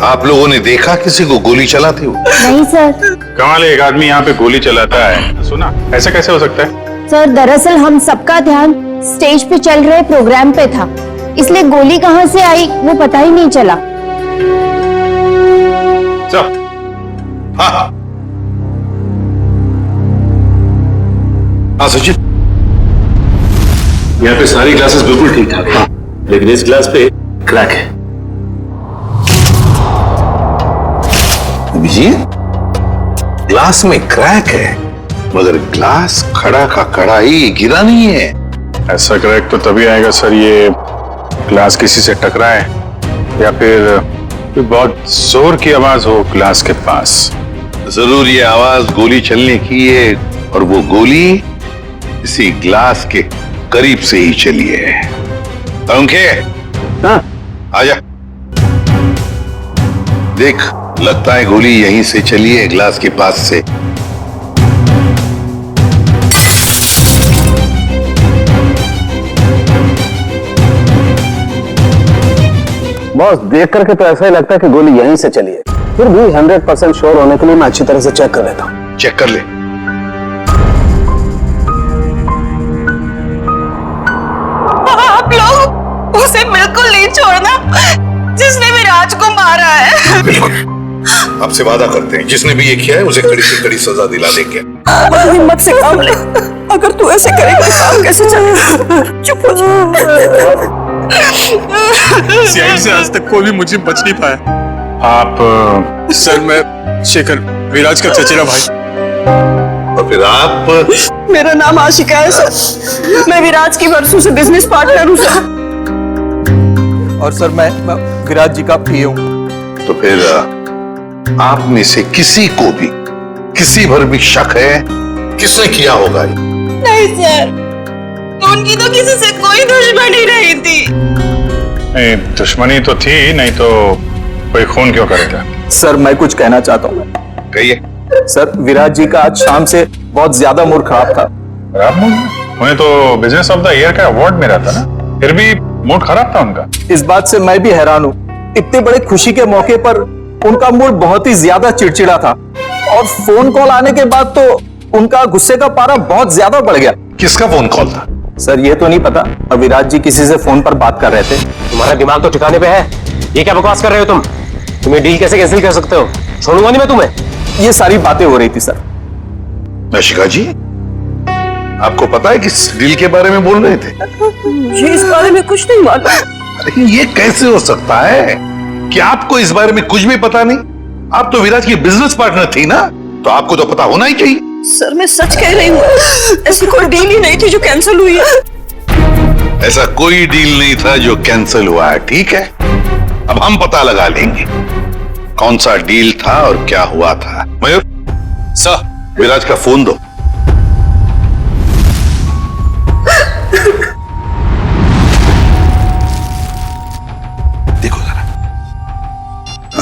आप लोगों ने देखा किसी को गोली चलाते हुए? नहीं सर। कमाल है, एक आदमी यहाँ पे गोली चलाता है, सुना? ऐसा कैसे हो सकता है? सर दरअसल हम सबका ध्यान स्टेज पे चल रहे प्रोग्राम पे था, इसलिए गोली कहाँ से आई वो पता ही नहीं चला। हाँ सचिन, यहाँ पे सारी ग्लासेस बिल्कुल ठीक ठाक है, लेकिन इस ग्लास पे क्रैक है। अभिजीत, ग्लास में क्रैक है, मगर ग्लास खड़ा का खड़ा ही, गिरा नहीं है। ऐसा क्रैक तो तभी आएगा सर, ये ग्लास किसी से टकराए या फिर बहुत जोर की आवाज हो ग्लास के पास। जरूर ये आवाज गोली चलने की है और वो गोली इसी ग्लास के करीब से ही चली है। पंखे, हाँ, आजा। देख, लगता है गोली यहीं से चली है, ग्लास के पास से। बॉस, देख करके तो ऐसा ही लगता है कि गोली यहीं से चली है। फिर भी 100% श्योर होने के लिए मैं अच्छी तरह से चेक कर लेता हूँ। चेक कर ले। आप लोग उसे बिल्कुल नहीं छोड़ना जिसने विराज को मारा है। बिल्कुल, आपसे वादा करते हैं जिसने भी ये किया है उसे कड़ी से कड़ी सजा दिला देंगे। हिम्मत से काम ले। अगर तू ऐसे करेगा तो काम कैसे चलेगा? चुप हो जा। सीआईडी से आज तक कोई भी मुझे बच नहीं पाया। आप सर, मैं शेखर, विराज का चचेरा भाई। और फिर आप? मेरा नाम आशिका है सर। मैं विराज की वर्षों से बिजनेस पार्टनर हूँ सर। और सर मैं विराज जी का पीए हूँ। तो फिर आप में से किसी को भी किसी पर भी शक है किसने किया होगा? नहीं सर, उनकी तो किसी से कोई दुश्मनी नहीं थी। नहीं, दुश्मनी तो थी, नहीं तो कोई खून क्यों करेगा? सर मैं कुछ कहना चाहता हूँ। कहिए। सर, विराज जी का आज शाम से बहुत ज्यादा मूड खराब था। खराब मूड? उन्हें तो बिजनेस ऑफ द ईयर का अवार्ड मिला था ना, फिर भी मूड खराब था उनका। इस बात से मैं भी हैरान हूँ। इतने बड़े खुशी के मौके पर उनका मूड बहुत ही ज्यादा चिड़चिड़ा था, और फोन कॉल आने के बाद तो उनका गुस्से का पारा बहुत ज्यादा बढ़ गया। किसका फोन कॉल था? सर ये तो नहीं पता, और विराज जी किसी से फोन पर बात कर रहे थे। तुम्हारा दिमाग तो ठिकाने पे है। ये क्या बकवास कर रहे हो तुम? तुम्हें डील कैसे कैंसिल कर सकते हो? छोड़ूंगा नहीं मैं तुम्हें। ये सारी बातें हो रही थी सर। आशिका जी, आपको पता है किस डील के बारे में बोल रहे थे? मुझे इस बारे में कुछ नहीं मालूम। अरे ये कैसे हो सकता है कि आपको इस बारे में कुछ भी पता नहीं? आप तो विराज की बिजनेस पार्टनर थी ना, तो आपको तो पता होना ही चाहिए। सर मैं सच कह रही हूँ, ऐसी कोई डील ही नहीं थी जो कैंसिल हुई है। ऐसा कोई डील नहीं था जो कैंसिल हुआ है। ठीक है, अब हम पता लगा लेंगे कौन सा डील था और क्या हुआ था। मयूर सर, विराज का फोन दो। देखो जरा,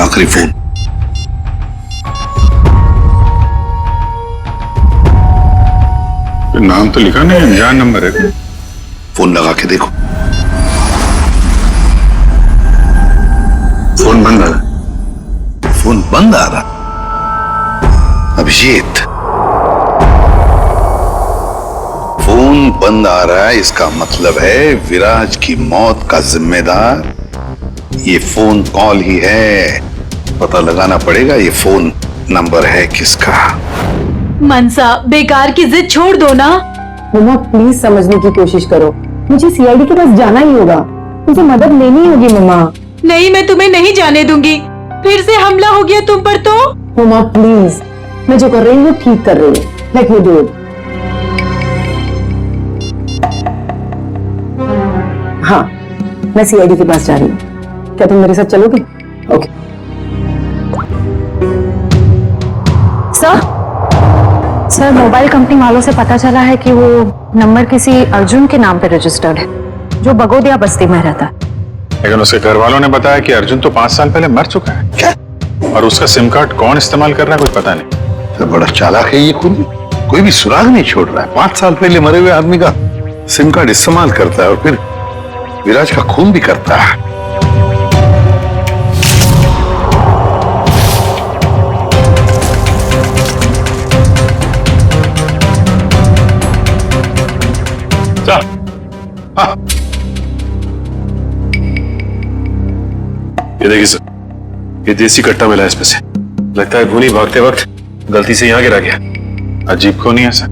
आखिरी फोन। नाम तो लिखा नहीं, अनजान नंबर है। फोन लगा के देखो। फोन बंद आ रहा। फोन बंद आ रहा? अभिजीत, फोन बंद आ रहा है, इसका मतलब है विराज की मौत का जिम्मेदार ये फोन कॉल ही है। पता लगाना पड़ेगा ये फोन नंबर है किसका। मनसा, बेकार की जिद छोड़ दो ना। मम्मा प्लीज समझने की कोशिश करो, मुझे सीआईडी के पास जाना ही होगा, मुझे मदद लेनी होगी मम्मा। नहीं, मैं तुम्हें नहीं जाने दूंगी। फिर से हमला हो गया तुम पर तो। मम्मा प्लीज, मैं जो कर रही हूँ वो ठीक कर रही हूँ, लेट मी डू इट। हाँ, मैं सीआईडी के पास जा रही हूँ, क्या तुम मेरे साथ चलोगे? ओके। सर, मोबाइल कंपनी वालों से पता चला है कि वो नंबर किसी अर्जुन के नाम पे रजिस्टर्ड है, जो बगोदिया बस्ती में रहता है। लेकिन उसके घर वालों ने बताया कि अर्जुन तो 5 साल पहले मर चुका है। क्या? और उसका सिम कार्ड कौन इस्तेमाल कर रहा है कुछ पता नहीं। तो बड़ा चालाक है ये खून, कोई भी सुराग नहीं छोड़ रहा है। 5 साल पहले मरे हुए आदमी का सिम कार्ड इस्तेमाल करता है और फिर विराज का खून भी करता है। हाँ। ये देखिए सर, ये देसी कट्टा मिला है इसमें से। लगता है भूनी भागते वक्त गलती से यहाँ गिरा गया। अजीब को नहीं है सर,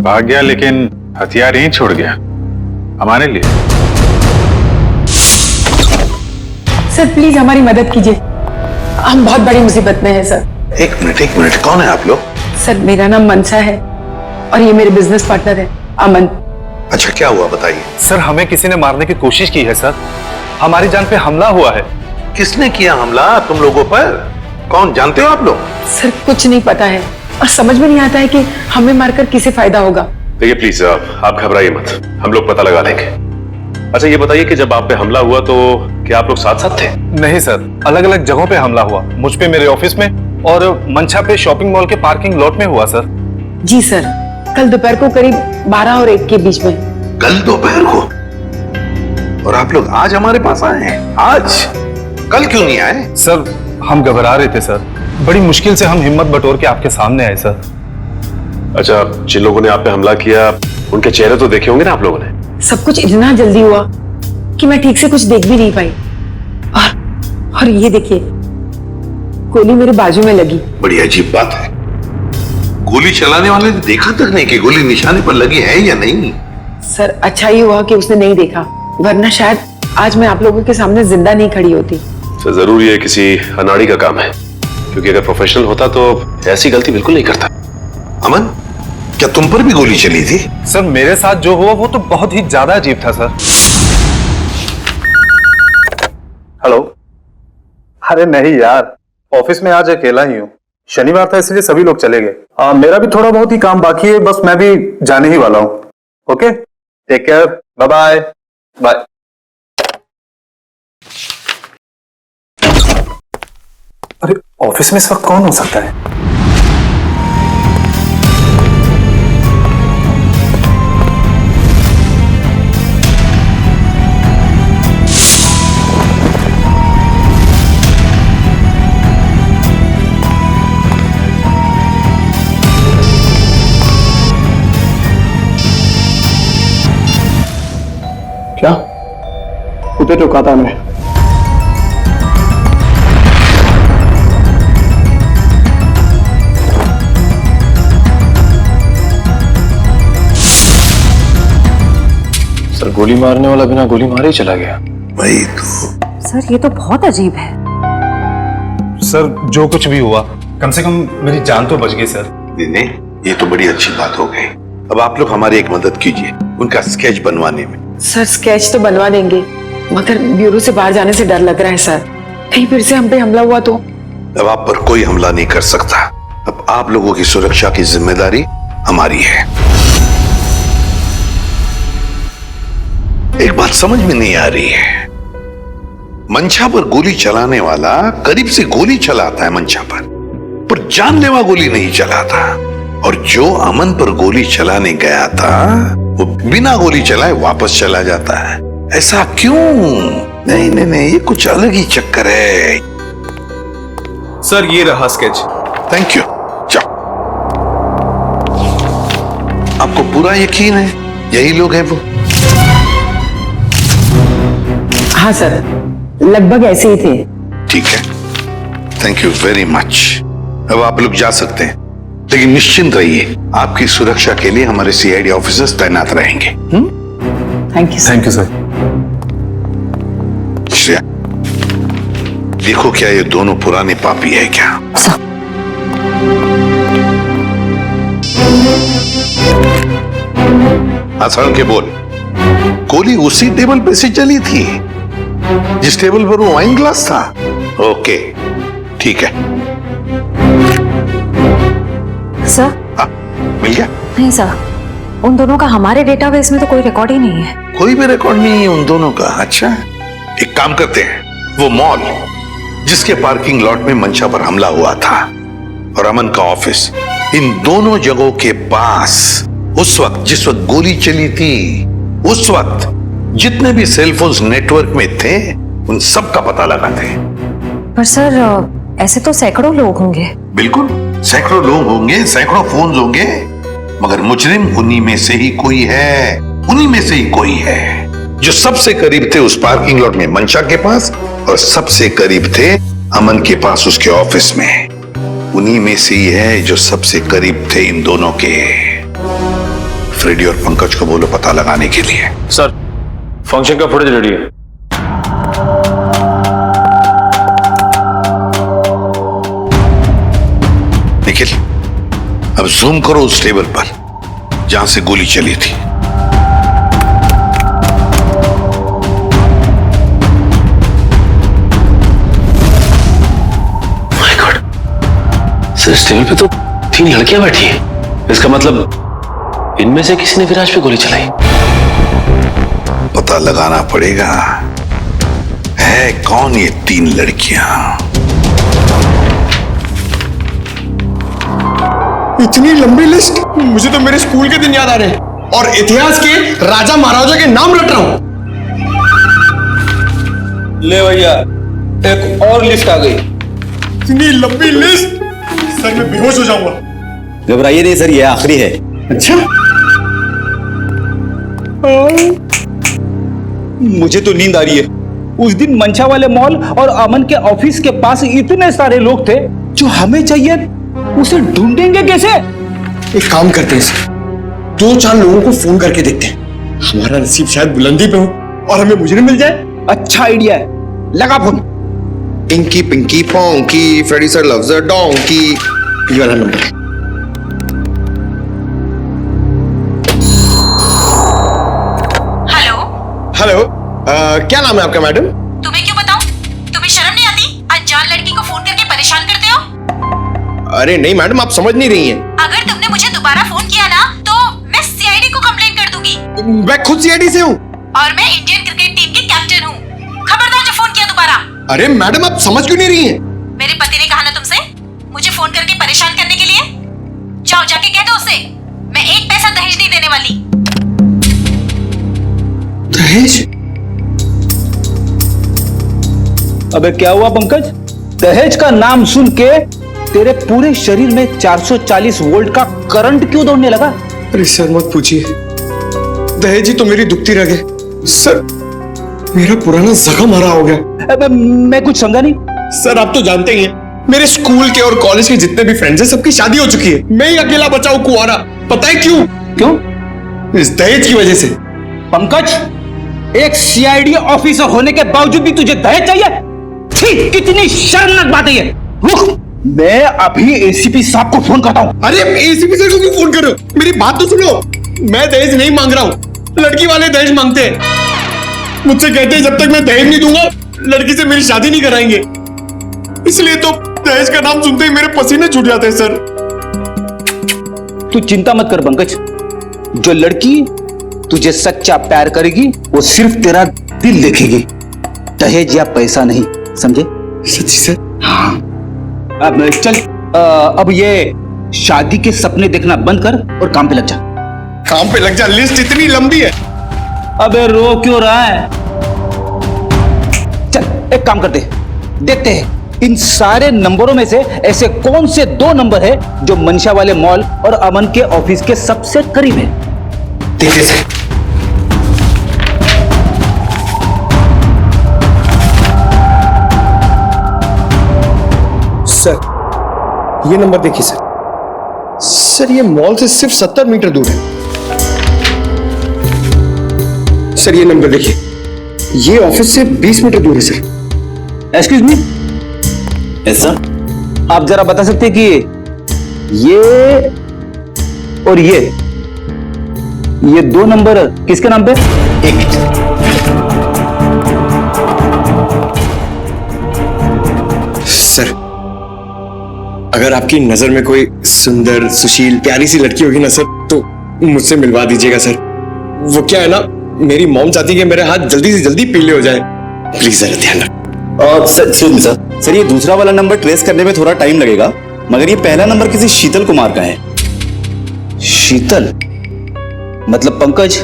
भाग गया लेकिन हथियार यहीं छोड़ गया हमारे लिए। सर प्लीज हमारी मदद कीजिए, हम बहुत बड़ी मुसीबत में हैं सर। एक मिनट, कौन है आप लोग? सर मेरा नाम मनसा है और ये मेरे बिजनेस पार्टनर है अमन। अच्छा, क्या हुआ बताइए। सर, हमें किसी ने मारने की कोशिश की है सर, हमारी जान पे हमला हुआ है। किसने किया हमला तुम लोगों पर? कौन, जानते हो आप लोग? सर कुछ नहीं पता है, और समझ में नहीं आता है कि हमें मारकर किसे फायदा होगा। देखिए प्लीज आप घबराइए मत, हम लोग पता लगा लेंगे। अच्छा ये बताइए कि जब आप पे हमला हुआ तो क्या आप लोग साथ साथ थे? नहीं सर, अलग अलग जगहों पे हमला हुआ। मुझ पे मेरे ऑफिस में और मंशा पे शॉपिंग मॉल के पार्किंग लॉट में हुआ सर। जी सर, कल दोपहर को करीब 12 और 1 के बीच में। कल दोपहर को? और आप लोग आज हमारे पास आए हैं? आज? कल क्यों नहीं आए? सर हम घबरा रहे थे सर, बड़ी मुश्किल से हम हिम्मत बटोर के आपके सामने आए सर। अच्छा, जिन लोगों ने आप पे हमला किया उनके चेहरे तो देखे होंगे ना आप लोगों ने? सब कुछ इतना जल्दी हुआ कि मैं ठीक से कुछ देख भी नहीं पाई। और ये देखिए, गोली मेरे बाजू में लगी। बड़ी अजीब बात है, गोली चलाने वाले ने देखा तक नहीं कि गोली निशाने पर लगी है या नहीं। सर अच्छा ही हुआ कि उसने नहीं देखा, वरना शायद आज मैं आप लोगों के सामने जिंदा नहीं खड़ी होती। सर जरूरी है किसी अनाड़ी का काम है, क्योंकि अगर प्रोफेशनल होता तो ऐसी गलती बिल्कुल नहीं करता। अमन, क्या तुम पर भी गोली चली थी? सर मेरे साथ जो हुआ वो तो बहुत ही ज्यादा अजीब था सर। हेलो। अरे नहीं यार, ऑफिस में आज अकेला ही हूँ, शनिवार था इसलिए सभी लोग चले गए। मेरा भी थोड़ा बहुत ही काम बाकी है, बस मैं भी जाने ही वाला हूँ। Okay, take care, bye bye bye. अरे ऑफिस में इस वक्त कौन हो सकता है? क्या कुत्ते टोका था मैं? सर गोली मारने वाला बिना गोली मारे ही चला गया। वही तो। सर ये तो बहुत अजीब है। सर जो कुछ भी हुआ, कम से कम मेरी जान तो बच गई सर। नहीं, ये तो बड़ी अच्छी बात हो गई। अब आप लोग हमारी एक मदद कीजिए उनका स्केच बनवाने में। सर स्केच तो बनवा देंगे, मगर ब्यूरो से बाहर जाने से डर लग रहा है सर, कहीं फिर से हम पे हमला हुआ तो। अब आप पर कोई हमला नहीं कर सकता। अब आप लोगों की सुरक्षा की जिम्मेदारी हमारी है। एक बात समझ में नहीं आ रही है, मंशा पर गोली चलाने वाला करीब से गोली चलाता है मंशा पर जानलेवा गोली नहीं चलाता, और जो अमन पर गोली चलाने गया था वो बिना गोली चलाए वापस चला जाता है। ऐसा क्यों? नहीं नहीं नहीं, ये कुछ अलग ही चक्कर है। सर ये रहा स्केच। Thank you. जाओ। आपको पूरा यकीन है यही लोग हैं वो? हाँ सर, लगभग ऐसे ही थे। ठीक है, थैंक यू वेरी मच। अब आप लोग जा सकते हैं, लेकिन निश्चिंत रहिए, आपकी सुरक्षा के लिए हमारे सीआईडी ऑफिसर्स तैनात रहेंगे। Thank you. Thank you sir. Shreya, देखो क्या ये दोनों पुराने पापी है क्या? आसान के बोल, गोली उसी टेबल पे से चली थी जिस टेबल पर वो वाइन ग्लास था? ओके ठीक है। सर मिल गया? नहीं सर, उन दोनों का हमारे डेटाबेस में तो कोई रिकॉर्ड ही नहीं है। कोई भी रिकॉर्ड नहीं है उन दोनों का? अच्छा, एक काम करते हैं, वो मॉल जिसके पार्किंग लॉट में मंशा पर हमला हुआ था और अमन का ऑफिस, इन दोनों जगहों के पास उस वक्त जिस वक्त गोली चली थी, उस वक्त जितने भी सेलफोन्स नेटवर्क में थे उन सब का पता लगाते हैं। पर सर ऐसे तो सैकड़ों लोग होंगे। बिल्कुल, सैकड़ों लोग होंगे, सैकड़ों फोन होंगे, मगर मुजरिम उन्हीं में से ही कोई है, उन्हीं में से ही कोई है जो सबसे करीब थे उस पार्किंग लॉट में मंशा के पास, और सबसे करीब थे अमन के पास उसके ऑफिस में। उन्हीं में से ही है जो सबसे करीब थे इन दोनों के। फ्रेडी और पंकज को बोलो पता लगाने के लिए। सर फंक्शन का फुटेज रेडी है। निखिल, अब जूम करो उस टेबल पर जहां से गोली चली थी। माय गॉड, सर इस टेबल पे तो 3 लड़कियां बैठी हैं। इसका मतलब इनमें से किसी ने विराज पे गोली चलाई। पता लगाना पड़ेगा है कौन ये 3 लड़कियां। इतनी लंबी लिस्ट, मुझे तो मेरे स्कूल के दिन याद आ रहे हैं और इतिहास के राजा महाराजा के नाम रट रहा हूं। ले भैया, एक और लिस्ट आ गई। इतनी लंबी लिस्ट, सर मैं बेहोश हो जाऊंगा। घबराइए नहीं सर, ये आखिरी है। अच्छा, मुझे तो नींद आ रही है। उस दिन मंशा वाले मॉल और अमन के ऑफिस के पास इतने सारे लोग थे, जो हमें चाहिए उसे ढूंढेंगे कैसे? एक काम करते हैं सर, 2-4 लोगों को फोन करके देखते हैं। हमारा नसीब शायद बुलंदी पे हो और हमें मुजरिम मिल जाए। अच्छा आइडिया है, लगा phone. Inky pinky ponky, Freddy sir loves a donkey, ये वाला नंबर। हेलो, क्या नाम है आपका मैडम? तुम्हें क्यों बताऊं? तुम्हें शर्म नहीं आती? अनजान लड़की को फोन करके परेशान करते हो। अरे नहीं मैडम, आप समझ नहीं रही हैं। अगर तुमने मुझे दोबारा फोन किया ना तो मैं सीआईडी को कंप्लेंट कर दूंगी। मैं खुद सीआईडी से हूँ और मैं इंडियन क्रिकेट टीम के कैप्टन हूँ। खबरदार जो फोन किया दोबारा। अरे मैडम, आप समझ क्यों नहीं रही हैं? मेरे पति ने कहा ना तुमसे मुझे फोन करके परेशान करने के लिए। जाओ जाके कह दो उसे मैं 1 पैसा दहेज नहीं देने वाली। दहेज? अबे क्या हुआ पंकज? दहेज का नाम सुन के तेरे पूरे शरीर में 440 वोल्ट का करंट क्यों दौड़ने लगा? अरे सर मत पूछिए, दहेज ही तो मेरी दुखती रह गई। सर मेरा पुराना जख्म हरा हो गया। अबे मैं कुछ समझा नहीं। सर आप तो जानते ही हैं, मेरे स्कूल के और कॉलेज के जितने भी फ्रेंड्स हैं सबकी शादी हो चुकी है। मैं ही अकेला बचा हूं कुंवारा। पता है क्यों? क्यों? इस दहेज की वजह से। पंकज, एक सीआईडी ऑफिसर होने के बावजूद भी तुझे दहेज चाहिए? छी, कितनी शर्मनाक बात है ये। रुक, मैं अभी एसीपी साहब को फोन करता हूँ। अरे एसीपी सर को क्यों फोन कर रहे हो? मेरी बात तो सुनो, मैं दहेज नहीं मांग रहा हूँ। लड़की वाले दहेज मांगते हैं। मुझसे कहते हैं जब तक मैं दहेज नहीं दूंगा लड़की से मेरी शादी नहीं कराएंगे। इसलिए तो दहेज का नाम सुनते ही मेरे पसीने छूट जाते हैं सर। तू चिंता मत कर पंकज, जो लड़की तुझे सच्चा प्यार करेगी वो सिर्फ तेरा दिल देखेगी, दहेज या पैसा नहीं, समझे? सच्ची सर? हाँ। अब चल, अब ये शादी के सपने देखना बंद कर और काम पे लग जा। काम पे लग जा? लिस्ट इतनी लंबी है। अबे रो क्यों रहा है? चल एक काम करते हैं, देखते हैं इन सारे नंबरों में से ऐसे कौन से 2 नंबर है जो मंशा वाले मॉल और अमन के ऑफिस के सबसे करीब है। देखिए सर, सर ये नंबर देखिए सर। सर ये मॉल से सिर्फ 70 मीटर दूर है। सर ये नंबर देखिए, ये ऑफिस से 20 मीटर दूर है सर। एक्सक्यूज मी, ऐसा आप जरा बता सकते हैं कि ये और ये 2 नंबर किसके नाम पे? एक मिनट। सर अगर आपकी नजर में कोई सुंदर सुशील प्यारी सी लड़की होगी ना सर, तो मुझसे मिलवा दीजिएगा सर। वो क्या है ना, मेरी मॉम चाहती है कि मेरे हाथ जल्दी से जल्दी पीले हो जाए। प्लीज जरा ध्यान रख। और सर ये दूसरा वाला नंबर ट्रेस करने में थोड़ा टाइम लगेगा, मगर ये पहला नंबर किसी शीतल कुमार का है। शीतल? मतलब पंकज,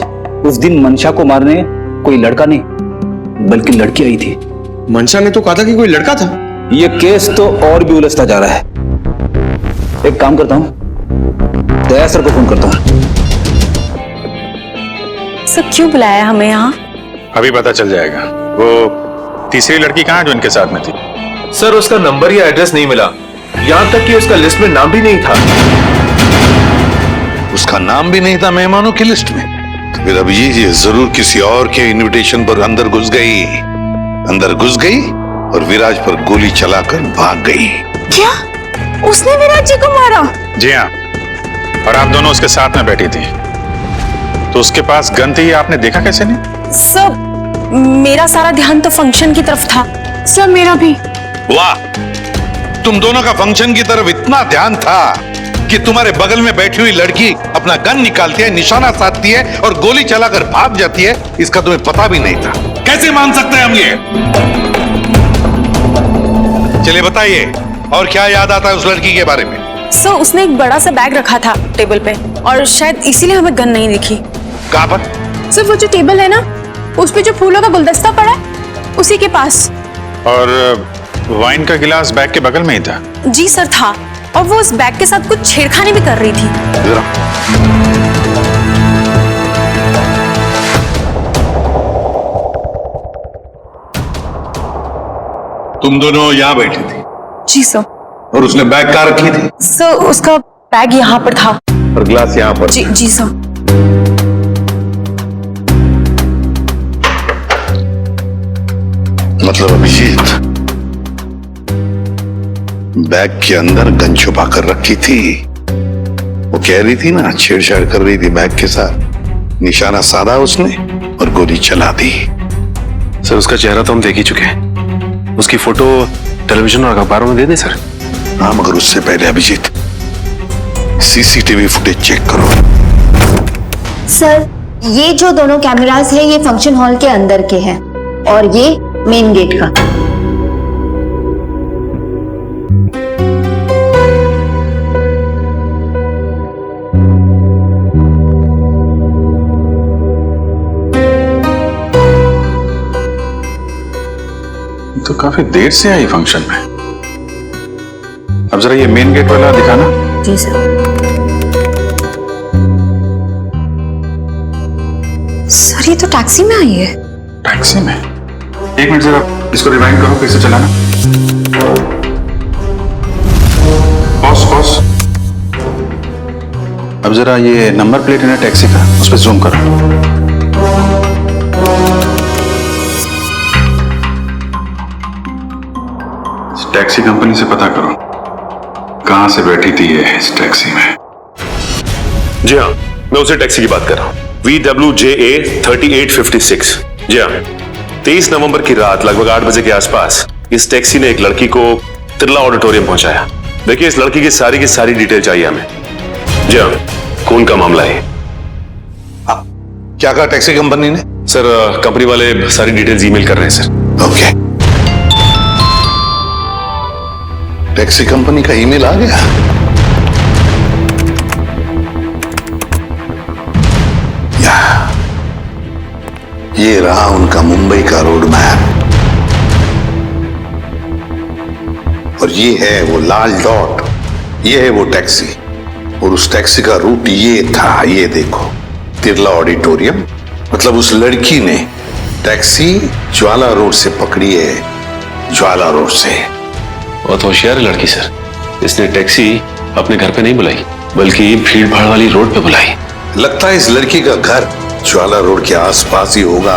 उस दिन मंशा को मारने कोई लड़का नहीं बल्कि लड़की आई थी। मंशा ने तो कहा था कि कोई लड़का था। ये केस तो और भी उलझता जा रहा है। एक काम करता हूं, दया सर को फोन करता हूं। सब क्यों बुलाया हमें यहाँ? अभी पता चल जाएगा। वो तीसरी लड़की कहाँ जो इनके साथ में थी? सर उसका नंबर या एड्रेस नहीं मिला, यहां तक कि उसका लिस्ट में नाम भी नहीं था। उसका नाम भी नहीं था मेहमानों की लिस्ट में? तो फिर अब ये जरूर किसी और के इनविटेशन पर अंदर घुस गई और विराज पर गोली चलाकर भाग गई। क्या उसने विराज जी को मारा? जी हाँ, और आप दोनों उसके साथ में बैठी थी, तो उसके पास गन थी, आपने देखा कैसे नहीं? सर मेरा सारा ध्यान तो फंक्शन की तरफ था। सर मेरा भी। वाह, तुम दोनों का फंक्शन की तरफ इतना ध्यान था कि तुम्हारे बगल में बैठी हुई लड़की अपना गन निकालती है, निशाना साधती है और गोली चलाकर भाग जाती है, इसका तुम्हें पता भी नहीं था। कैसे मान सकते हैं हम ये? चलिए बताइए, और क्या याद आता है उस लड़की के बारे में? सर उसने एक बड़ा सा बैग रखा था टेबल पे और शायद इसीलिए हमें गन नहीं दिखी। कहाँ पर? सर वो जो टेबल है ना, उस पे जो फूलों का गुलदस्ता पड़ा है उसी के पास। और वाइन का गिलास बैग के बगल में ही था? जी सर था, और वो उस बैग के साथ कुछ छेड़खानी भी कर रही थी। तुम दोनों यहाँ बैठी थी? जी सर। और उसने बैग कहाँ रखी थी? सर उसका बैग यहाँ पर था और ग्लास यहाँ पर? जी जी सर। मतलब अभिजीत बैग के अंदर गन छुपा कर रखी थी। वो कह रही थी ना, छेड़छाड़ कर रही थी बैग के साथ, निशाना साधा उसने और गोली चला दी। सर उसका चेहरा तो हम देख ही चुके हैं, उसकी फोटो टेलीविजन और अखबारों में दे दें सर? हाँ, मगर उससे पहले अभिजीत सीसीटीवी फुटेज चेक करो। सर ये जो दोनों कैमरास है ये फंक्शन हॉल के अंदर के हैं और ये मेन गेट का। तो काफी देर से आई फंक्शन में। अब जरा ये मेन गेट वाला दिखाना। जी सर। सर ये तो टैक्सी में आई है। टैक्सी में? एक मिनट जरा इसको रिवाइंड करो, कैसे चलाना। बॉस अब जरा ये नंबर प्लेट है ना टैक्सी का, उस पर जूम करो। टैक्सी कंपनी से पता करो कहां से बैठी थी ये इस टैक्सी में। जी हाँ, मैं उसी टैक्सी की बात कर रहा हूँ, VWJA 3856। जी हाँ, 23 नवंबर की रात लगभग 8 बजे के आसपास इस टैक्सी ने एक लड़की को तिरला ऑडिटोरियम पहुंचाया। देखिए इस लड़की की सारी डिटेल चाहिए हमें। जी हाँ, खून का मामला है। क्या कहा टैक्सी कंपनी ने? सर कंपनी वाले सारी डिटेल्स ईमेल कर रहे हैं सर। ओके, टैक्सी कंपनी का ईमेल आ गया। ये रहा उनका मुंबई का रोड मैप और ये है वो लाल डॉट, ये है वो टैक्सी और उस टैक्सी का रूट ये था, ये देखो, तिरला ऑडिटोरियम। मतलब उस लड़की ने टैक्सी ज्वाला रोड से पकड़ी है, ज्वाला रोड से। बहुत होशियार है लड़की सर, इसने टैक्सी अपने घर पे नहीं बुलाई बल्कि भीड़ भाड़ वाली रोड पे बुलाई। लगता है इस लड़की का घर ज्वाला रोड के आसपास ही होगा।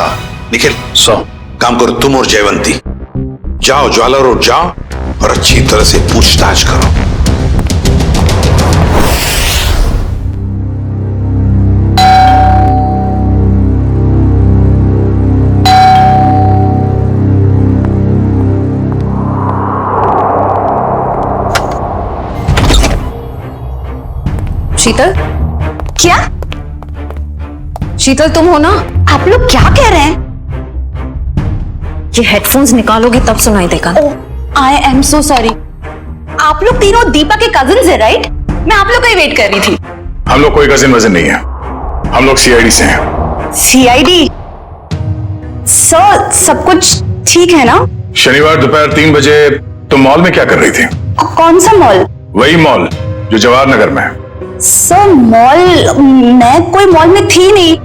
निखिल काम करो, तुम और जयवंती जाओ ज्वाला रोड जाओ और अच्छी तरह से पूछताछ करो। शीतल, क्या? शीतल तुम हो ना? आप लोग क्या कह रहे हैं? ये हेडफोन्स निकालोगे तब सुनाई देगा। I am so sorry. आप लोग तीनों दीपा के कजिन्स हैं, राइट? मैं आप लोग का ही वेट कर रही थी। हम लोग कोई कजिन वजन नहीं है, हम लोग CID से हैं। CID? सर सब कुछ ठीक है ना? शनिवार दोपहर 3 बजे तुम मॉल में क्या कर रही थी? कौन सा मॉल? वही मॉल जो जवाहर नगर में है। सर मॉल, मैं कोई मॉल में थी नहीं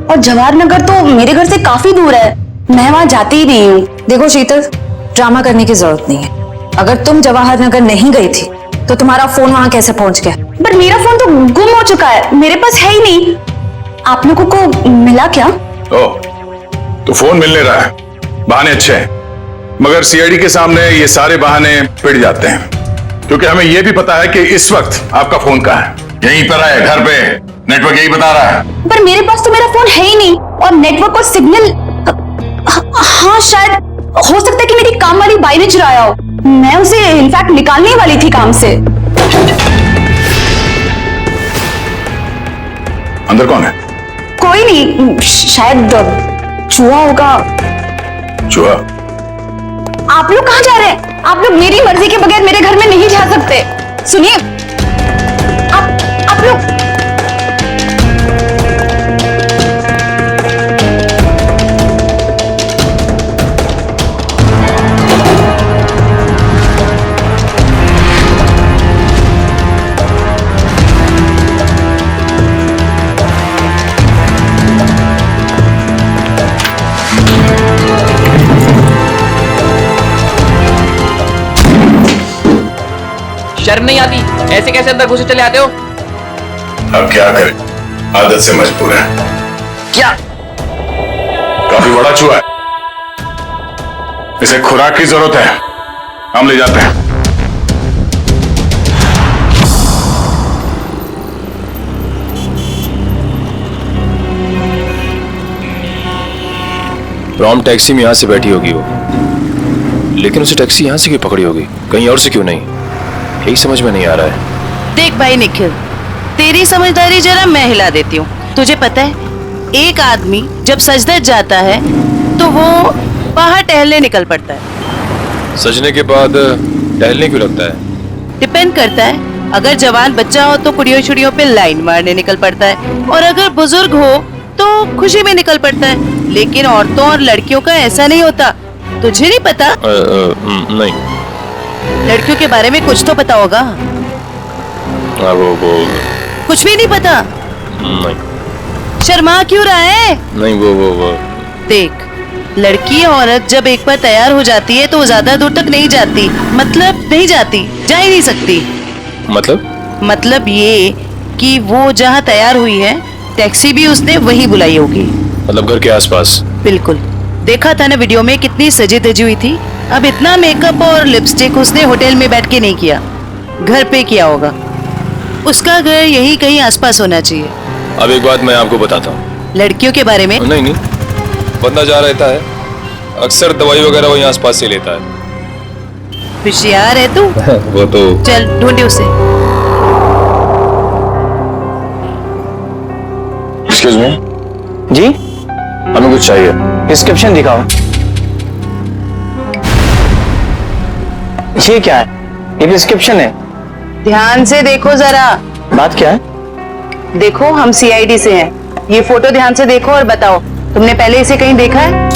और जवाहर नगर तो मेरे घर से काफी दूर है, मैं वहां जाती ही नहीं हूँ। देखो शीतल, ड्रामा करने की जरूरत नहीं है। अगर तुम जवाहर नगर नहीं गई थी तो तुम्हारा फोन वहां कैसे पहुंच गया? बट मेरा फोन तो गुम हो चुका है, मेरे पास है ही नहीं। आप लोगों को मिला क्या? ओह, तो फोन मिलने रहा है, बहाने अच्छे हैं, मगर CID के सामने ये सारे बहाने पिट जाते हैं, क्योंकि हमें यह भी पता है कि इस वक्त आपका फोन कहाँ है। यहीं पर है, घर पे, नेटवर्क यही बता रहा है। पर मेरे पास तो मेरा फोन है ही नहीं और नेटवर्क और सिग्नल, हाँ शायद हो सकता है कि मेरी काम वाली बाई ने चुराया हो। मैं उसे इनफैक्ट निकालने वाली थी काम से। अंदर कौन है? कोई नहीं, शायद चूहा होगा। चूहा? आप लोग कहाँ जा रहे हैं? आप लोग मेरी मर्जी के बगैर मेरे घर में नहीं जा सकते। सुनिए, आप लोग शर्म नहीं आती? ऐसे कैसे अंदर घुसे चले आते हो? अब क्या करें, आदत से मजबूर है। क्या? काफी बड़ा चूहा है, इसे खुराक की जरूरत है, हम ले जाते हैं। रॉम टैक्सी में यहां से बैठी होगी वो, लेकिन उसे टैक्सी यहां से क्यों पकड़ी होगी, कहीं और से क्यों नहीं? यही समझ में नहीं आ रहा है। देख भाई निखिल, तेरी समझदारी जरा मैं हिला देती हूँ। तुझे पता है, एक आदमी जब सजदर जाता है तो वो बाहर टहलने निकल पड़ता है। सजने के बाद टहलने क्यों लगता है? डिपेंड करता है, अगर जवान बच्चा हो तो कुड़ियों छुड़ियों पे लाइन मारने निकल पड़ता है, और अगर बुजुर्ग हो तो खुशी में निकल पड़ता है। लेकिन औरतों और लड़कियों का ऐसा नहीं होता। तुझे नहीं पता? नहीं। लड़कियों के बारे में कुछ तो पता होगा। वो कुछ भी नहीं पता? नहीं। शर्मा क्यों रहा है? नहीं वो देख, लड़की औरत जब एक बार तैयार हो जाती है तो वो ज्यादा दूर तक नहीं जाती, मतलब नहीं जाती, जा ही नहीं सकती। मतलब ये कि वो जहाँ तैयार हुई है, टैक्सी भी उसने वही बुलाई होगी। मतलब घर के आसपास? बिल्कुल। देखा था ना वीडियो में, कितनी सजी धजी हुई थी। अब इतना मेकअप और लिपस्टिक उसने होटल में बैठ के नहीं किया, घर पे किया होगा। उसका घर यही कहीं आसपास होना चाहिए। अब एक बात मैं आपको बताता हूँ। लड़कियों के बारे में? नहीं, बंदा जा रहता है, अक्सर दवाई वगैरह वही आसपास से लेता है। होशियार है तू। वो तो चल ढूंढे उसे। एक्सक्यूज मी जी, हमें कुछ चाहिए। प्रिस्क्रिप्शन दिखाओ। ये क्या है? ये प्रिस्क्रिप्शन है। ध्यान से देखो जरा। बात क्या है? देखो, हम सीआईडी से हैं। ये फोटो ध्यान से देखो और बताओ, तुमने पहले इसे कहीं देखा है?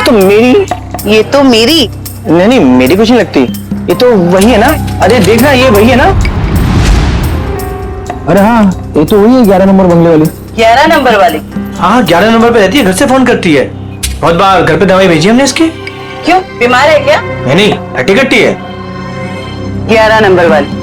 तो मेरी? ये तो मेरी। नहीं, मेरी कुछ नहीं लगती। ये तो वही है ना? अरे देखना, ये वही है ना? अरे हाँ, ये तो वही है, 11 नंबर बंगले वाली। 11 नंबर वाली? हाँ, 11 नंबर पे रहती है, घर से फोन करती है। बहुत बार घर पे दवाई भेजी हमने इसकी। क्यों, बीमार है क्या? नहीं, हट्टी कट्टी है। 11 नंबर वाली।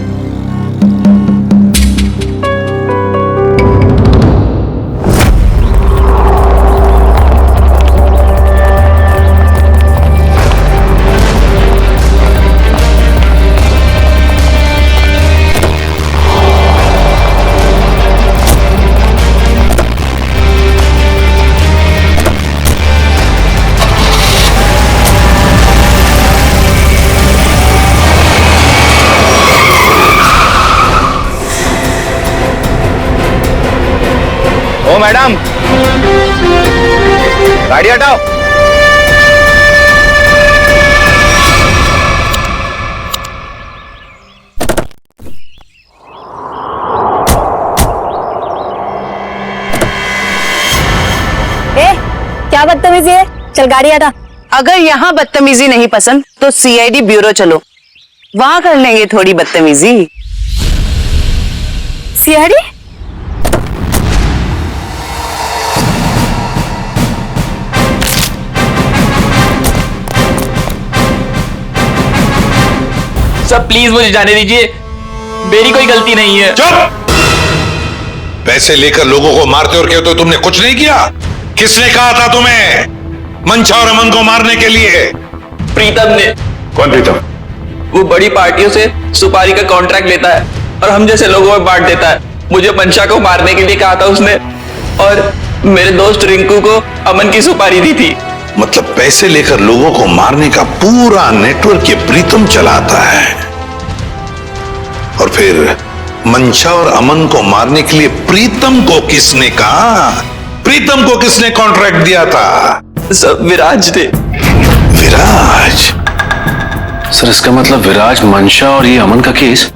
ओ मैडम, गाड़ी हटाओ। क्या बदतमीजी है? चल गाड़ी हटा। अगर यहाँ बदतमीजी नहीं पसंद तो सीआईडी ब्यूरो चलो, वहां कर लेंगे थोड़ी बदतमीजी। सीआईडी? सब प्लीज मुझे जाने दीजिए, मेरी कोई गलती नहीं है। चुप! पैसे लेकर लोगों को मारते और कहते हो तुमने कुछ नहीं किया? किसने कहा था तुम्हें मंशा और अमन को मारने के लिए? प्रीतम ने। कौन प्रीतम? वो बड़ी पार्टियों से सुपारी का कॉन्ट्रैक्ट लेता है और हम जैसे लोगों में बांट देता है। मुझे मंशा को मारने के लिए कहा था उसने, और मेरे दोस्त रिंकू को अमन की सुपारी दी थी। मतलब पैसे लेकर लोगों को मारने का पूरा नेटवर्क ये प्रीतम चलाता है, और फिर मंशा और अमन को मारने के लिए प्रीतम को किसने कहा? प्रीतम को किसने कॉन्ट्रैक्ट दिया था? सब विराज ने। विराज? सर इसका मतलब विराज, मंशा और ये अमन का केस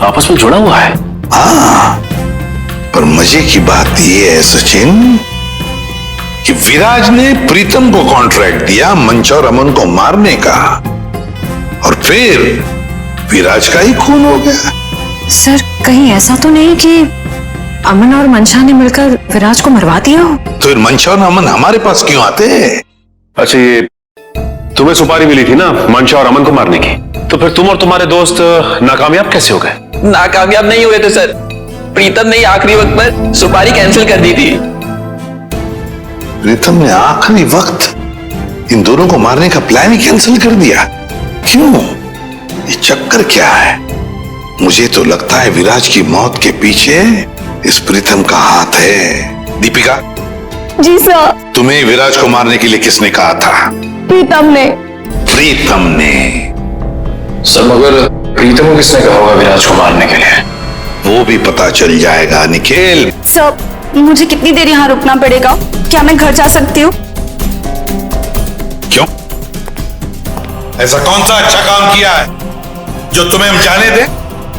आपस में जुड़ा हुआ है। हाँ, पर मजे की बात यह है सचिन कि विराज ने प्रीतम को कॉन्ट्रैक्ट दिया मंशा और अमन को मारने का, और फिर विराज का ही खून हो गया। सर कहीं ऐसा तो नहीं कि अमन और मंशा ने मिलकर विराज को मरवा दिया हो? तो फिर मंशा और अमन हमारे पास क्यों आते? अच्छा, ये तुम्हें सुपारी मिली थी ना मंशा और अमन को मारने की, तो फिर तुम और तुम्हारे दोस्त नाकामयाब कैसे हो गए? नाकामयाब नहीं हुए थे सर, प्रीतम ने आखिरी वक्त पर सुपारी कैंसिल कर दी थी। प्रीतम ने आखिरी वक्त इन दोनों को मारने का प्लान ही कैंसिल कर दिया? क्यों? ये चक्कर क्या है? मुझे तो लगता है विराज की मौत के पीछे इस प्रीतम का हाथ है। दीपिका। जी सर। तुम्हें विराज को मारने के लिए किसने कहा था? प्रीतम ने। प्रीतम ने? सर मगर प्रीतम को किसने कहा होगा विराज को मारने के लिए? वो भी पता चल जाएगा निखिल। सर मुझे कितनी देर यहाँ रुकना पड़ेगा? क्या मैं घर जा सकती हूँ? क्यों? ऐसा कौन सा अच्छा काम किया है जो तुम्हें हम जाने दें?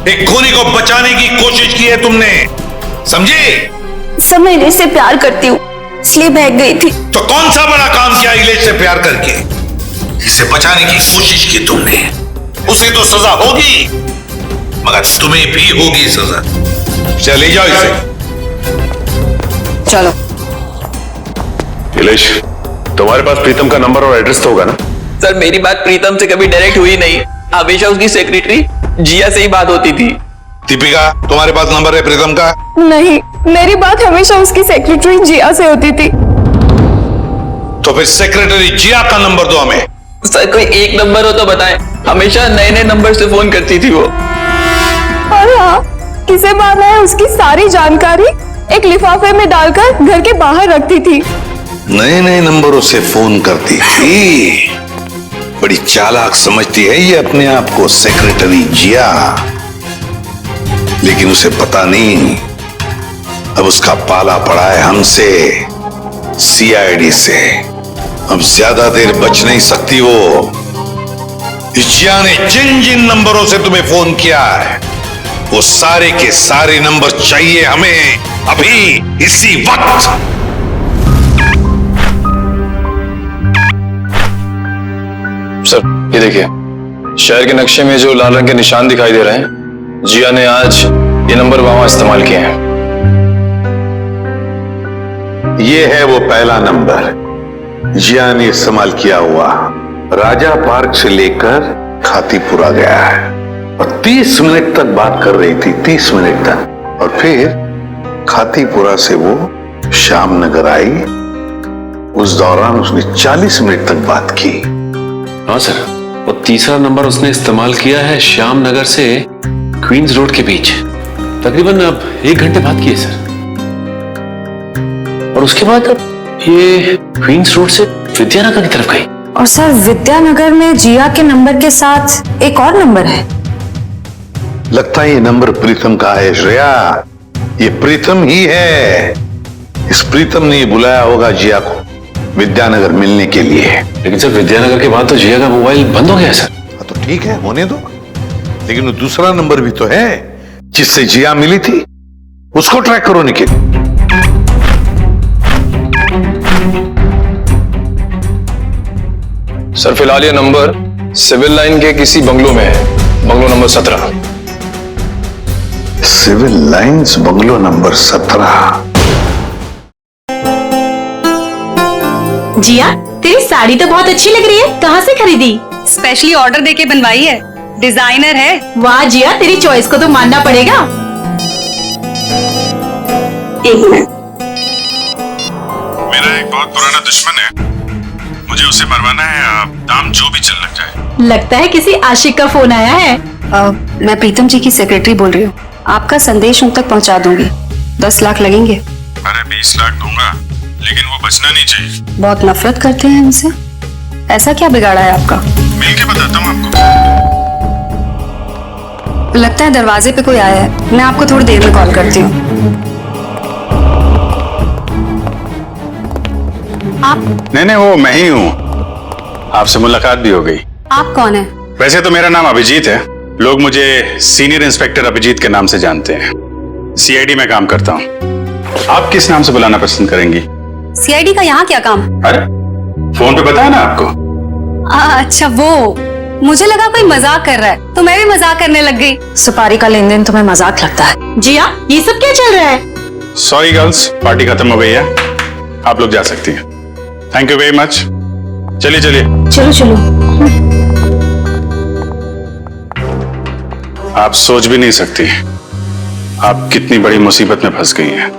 एक खूनी को बचाने की कोशिश की है तुमने, समझी? सर मैं इलेश से प्यार करती हूँ, इसलिए भाग गई थी। तो कौन सा बड़ा काम किया इलेश से प्यार करके? इसे बचाने की कोशिश की तुमने, उसे तो सजा होगी, मगर तुम्हें भी होगी सजा। चले जाओ इसे। चलो। इलेश, तुम्हारे पास प्रीतम का नंबर और एड्रेस तो होगा ना? सर मेरी बात प्रीतम से कभी डायरेक्ट हुई नहीं, हमेशा उसकी सेक्रेटरी जिया से ही बात होती थी। दीपिका, तुम्हारे पास नंबर है प्रीतम का? नहीं, मेरी बात हमेशा उसकी सेक्रेटरी जिया से होती थी। तो फिर सेक्रेटरी जिया का नंबर दो हमें। सर कोई एक नंबर हो तो बताएं, हमेशा नए नए नंबर से फोन करती थी वो। और हाँ, किसे मारना है उसकी सारी जानकारी एक लिफाफे में डालकर घर के बाहर रखती थी। नए नए नंबरों से फोन करती थी। बड़ी चालाक समझती है ये अपने आप को सेक्रेटरी जिया, लेकिन उसे पता नहीं अब उसका पाला पड़ा है हमसे, सीआईडी से। अब ज्यादा देर बच नहीं सकती वो। जिया ने जिन जिन नंबरों से तुम्हें फोन किया है वो सारे के सारे नंबर चाहिए हमें अभी, इसी वक्त। सर ये देखिए, शहर के नक्शे में जो लाल रंग के निशान दिखाई दे रहे हैं, जिया ने आज ये नंबर वहां इस्तेमाल किए हैं। ये है वो पहला नंबर जिया ने इस्तेमाल किया हुआ। राजा पार्क से लेकर खातीपुरा गया है और 30 मिनट तक बात कर रही थी, 30 मिनट तक। और फिर खातीपुरा से वो श्याम नगर आई, उस दौरान उसने 40 मिनट तक बात की। हाँ सर, वो तीसरा नंबर उसने इस्तेमाल किया है श्याम नगर से क्वींस रोड के बीच, तकरीबन अब 1 घंटे बात की है सर। और उसके बाद ये क्वींस रोड से विद्यानगर की तरफ गई। और सर विद्यानगर में जिया के नंबर के साथ एक और नंबर है। लगता है ये नंबर प्रीतम का है श्रेया, ये प्रीतम ही है। इस प्रीतम ने ही बुलाया होगा जिया को विद्यानगर मिलने के लिए। लेकिन सर विद्यानगर के बाद तो जिया का मोबाइल बंद हो गया सर। तो ठीक है, होने दो, लेकिन वो दूसरा नंबर भी तो है जिससे जिया मिली थी, उसको ट्रैक करो निखिल। सर फिलहाल ये नंबर सिविल लाइन के किसी बंगलो में है, bungalow number 17। Civil Lines bungalow number 17। Jiya, तेरी साड़ी तो बहुत अच्छी लग रही है, कहाँ से खरीदी? स्पेशली ऑर्डर देके बनवाई है, डिजाइनर है। वाह जिया, तेरी चॉइस को तो मानना पड़ेगा। एक मिनट। मेरा एक बहुत पुराना दुश्मन है, मुझे उसे मरवाना है, दाम जो भी चल लग जाए। लगता है किसी आशिक का फोन आया है। मैं प्रीतम जी की सेक्रेटरी बोल रही हूँ, आपका संदेश उन तक पहुँचा दूंगी। 10 लाख लगेंगे। अरे 20 लाख दूंगा, लेकिन वो बचना नहीं चाहिए। बहुत नफरत करते हैं हमसे, ऐसा क्या बिगाड़ा है आपका? मिल के बताता हूँ आपको। लगता है दरवाजे पे कोई आया है। मैं आपको थोड़ी देर में कॉल करती हूँ। आप? नहीं, वो मैं ही हूँ। आपसे मुलाकात भी हो गई। आप कौन है? वैसे तो मेरा नाम अभिजीत है। लोग मुझे सीनियर इंस्पेक्टर अभिजीत के नाम से जानते हैं। सीआईडी में काम करता हूँ। आप किस नाम से बुलाना पसंद करेंगी? सीआईडी का यहाँ क्या काम? अरे फोन पे बताया ना आपको। अच्छा वो, मुझे लगा कोई मजाक कर रहा है तो मैं भी मजाक करने लग गई। सुपारी का लेन देन तुम्हें मजाक लगता है? जी हाँ, ये सब क्या चल रहा है? सॉरी गर्ल्स, पार्टी खत्म हो गई है, आप लोग जा सकती हैं। Thank you very much. चलिए चलिए। चलो चलो। आप सोच भी नहीं सकती आप कितनी बड़ी मुसीबत में फंस गई हैं।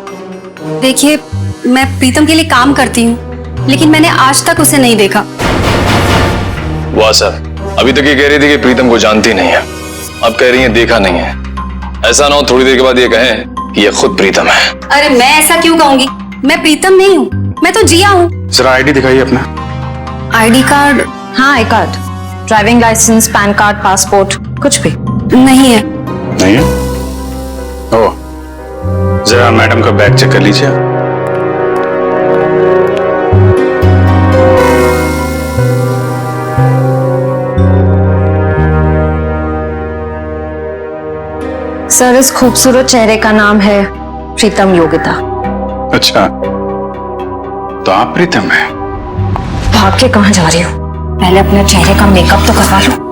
देखिए, मैं प्रीतम के लिए काम करती हूँ, लेकिन मैंने आज तक उसे नहीं देखा। वाह सर, अभी तक ये कह रही थी कि प्रीतम को जानती नहीं है, अब कह रही है देखा नहीं है। ऐसा ना हो थोड़ी देर के बाद ये कहें कि ये खुद प्रीतम है। अरे मैं ऐसा क्यों कहूंगी? मैं प्रीतम नहीं हूँ, मैं तो जिया हूँ। जरा आईडी दिखाइए अपना। ID card? हाँ, I card, driving licence, PAN card, passport, कुछ भी नहीं है। नहीं है? ओ, जरा मैडम का बैग चेक कर लीजिए। सर, इस खूबसूरत चेहरे का नाम है प्रीतम योगिता। अच्छा, तो आप प्रीतम हैं? भाग के कहाँ जा रही हो? पहले अपने चेहरे का मेकअप तो करवा लो।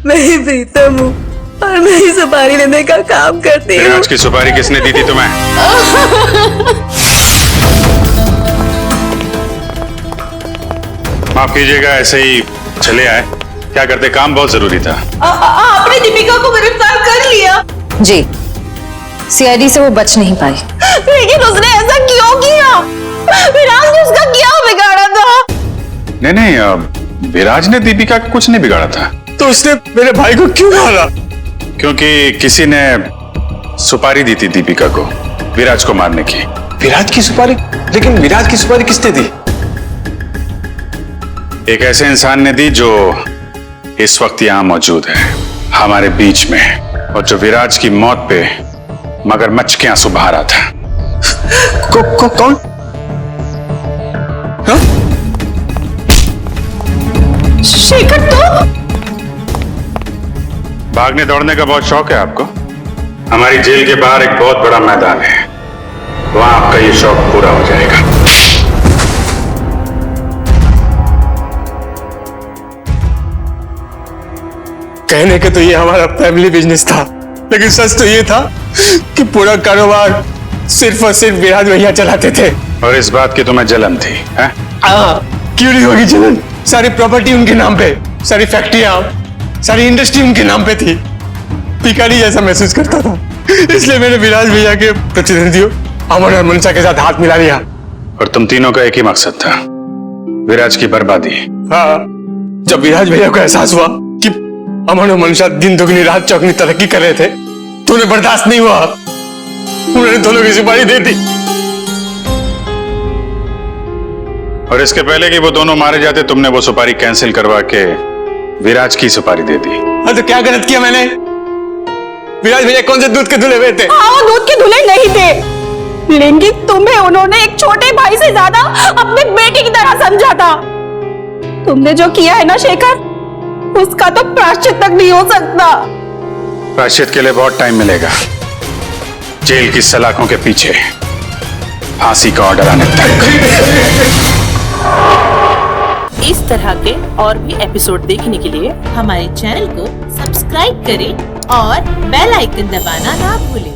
मैं ही प्रीतम हूँ और मैं ही सुपारी लेने का काम करती हूँ। आज की सुपारी किसने दी थी तुम्हें? माफ कीजिएगा, ऐसे ही चले आए। क्या करते, काम बहुत जरूरी था। आपने दीपिका को गिरफ्तार कर लिया? जी, सीआईडी से वो बच नहीं पाई। लेकिन उसने ऐसा क्यों किया? विराज ने उसका क्या बिगाड़ा था? नहीं, विराज ने दीपिका का कुछ नहीं बिगाड़ा था। तो उसने मेरे भाई को क्यों मारा? क्योंकि किसी ने सुपारी दी थी दीपिका को विराज को मारने की। विराज की सुपारी? लेकिन विराज की सुपारी किसने दी? एक ऐसे इंसान ने दी जो इस वक्त यहां मौजूद है हमारे बीच में, और जो विराज की मौत पे मगरमच्छ के आंसू बहा रहा था। कौन? हाँ? शेखर तो? भागने दौड़ने का बहुत शौक है आपको? हमारी जेल के बाहर एक बहुत बड़ा मैदान है, वहां आपका ये शौक पूरा हो जाएगा। कहने के तो ये हमारा फैमिली बिजनेस था, लेकिन सच तो ये था कि पूरा कारोबार सिर्फ और सिर्फ विराज भैया चलाते थे। और इस बात की तुम्हें जलन थी? क्यों नहीं होगी जलन? सारी प्रॉपर्टी उनके नाम पे, सारी फैक्ट्रियां, सारी इंडस्ट्री उनके नाम पे थी। भिखारी जैसा महसूस करता था, इसलिए मैंने विराज भैया के प्रतिद्वंदियों अमन और मनसा के साथ हाथ मिला लिया। और तुम तीनों का एक ही मकसद था, विराज की बर्बादी। हाँ, जब विराज भैया को एहसास हुआ कि अमन और मनसा दिन दुगनी रात चौगनी तरक्की कर रहे थे, तो उन्हें बर्दाश्त नहीं हुआ, उन्होंने दोनों की सुपारी दे दी। और इसके पहले कि वो दोनों मारे जाते, तुमने वो सुपारी कैंसिल करवा के विराज की सुपारी दे दी। हाँ, तो क्या गलत किया मैंने? विराज भैया कौन से दूध के धुले हुए थे? हाँ, वो दूध के धुले नहीं थे, लेकिन तुम्हें उन्होंने एक छोटे भाई से ज्यादा अपने बेटे की तरह समझा था। तुमने जो किया है ना शेखर, उसका तो प्रायश्चित तक नहीं हो सकता। प्रायश्चित के लिए बहुत टाइम मिलेगा। जेल की सलाखों के पीछे फांसी का ऑर्डर आने तक। इस तरह के और भी एपिसोड देखने के लिए हमारे चैनल को सब्सक्राइब करें और बेल आइकन दबाना ना भूलें।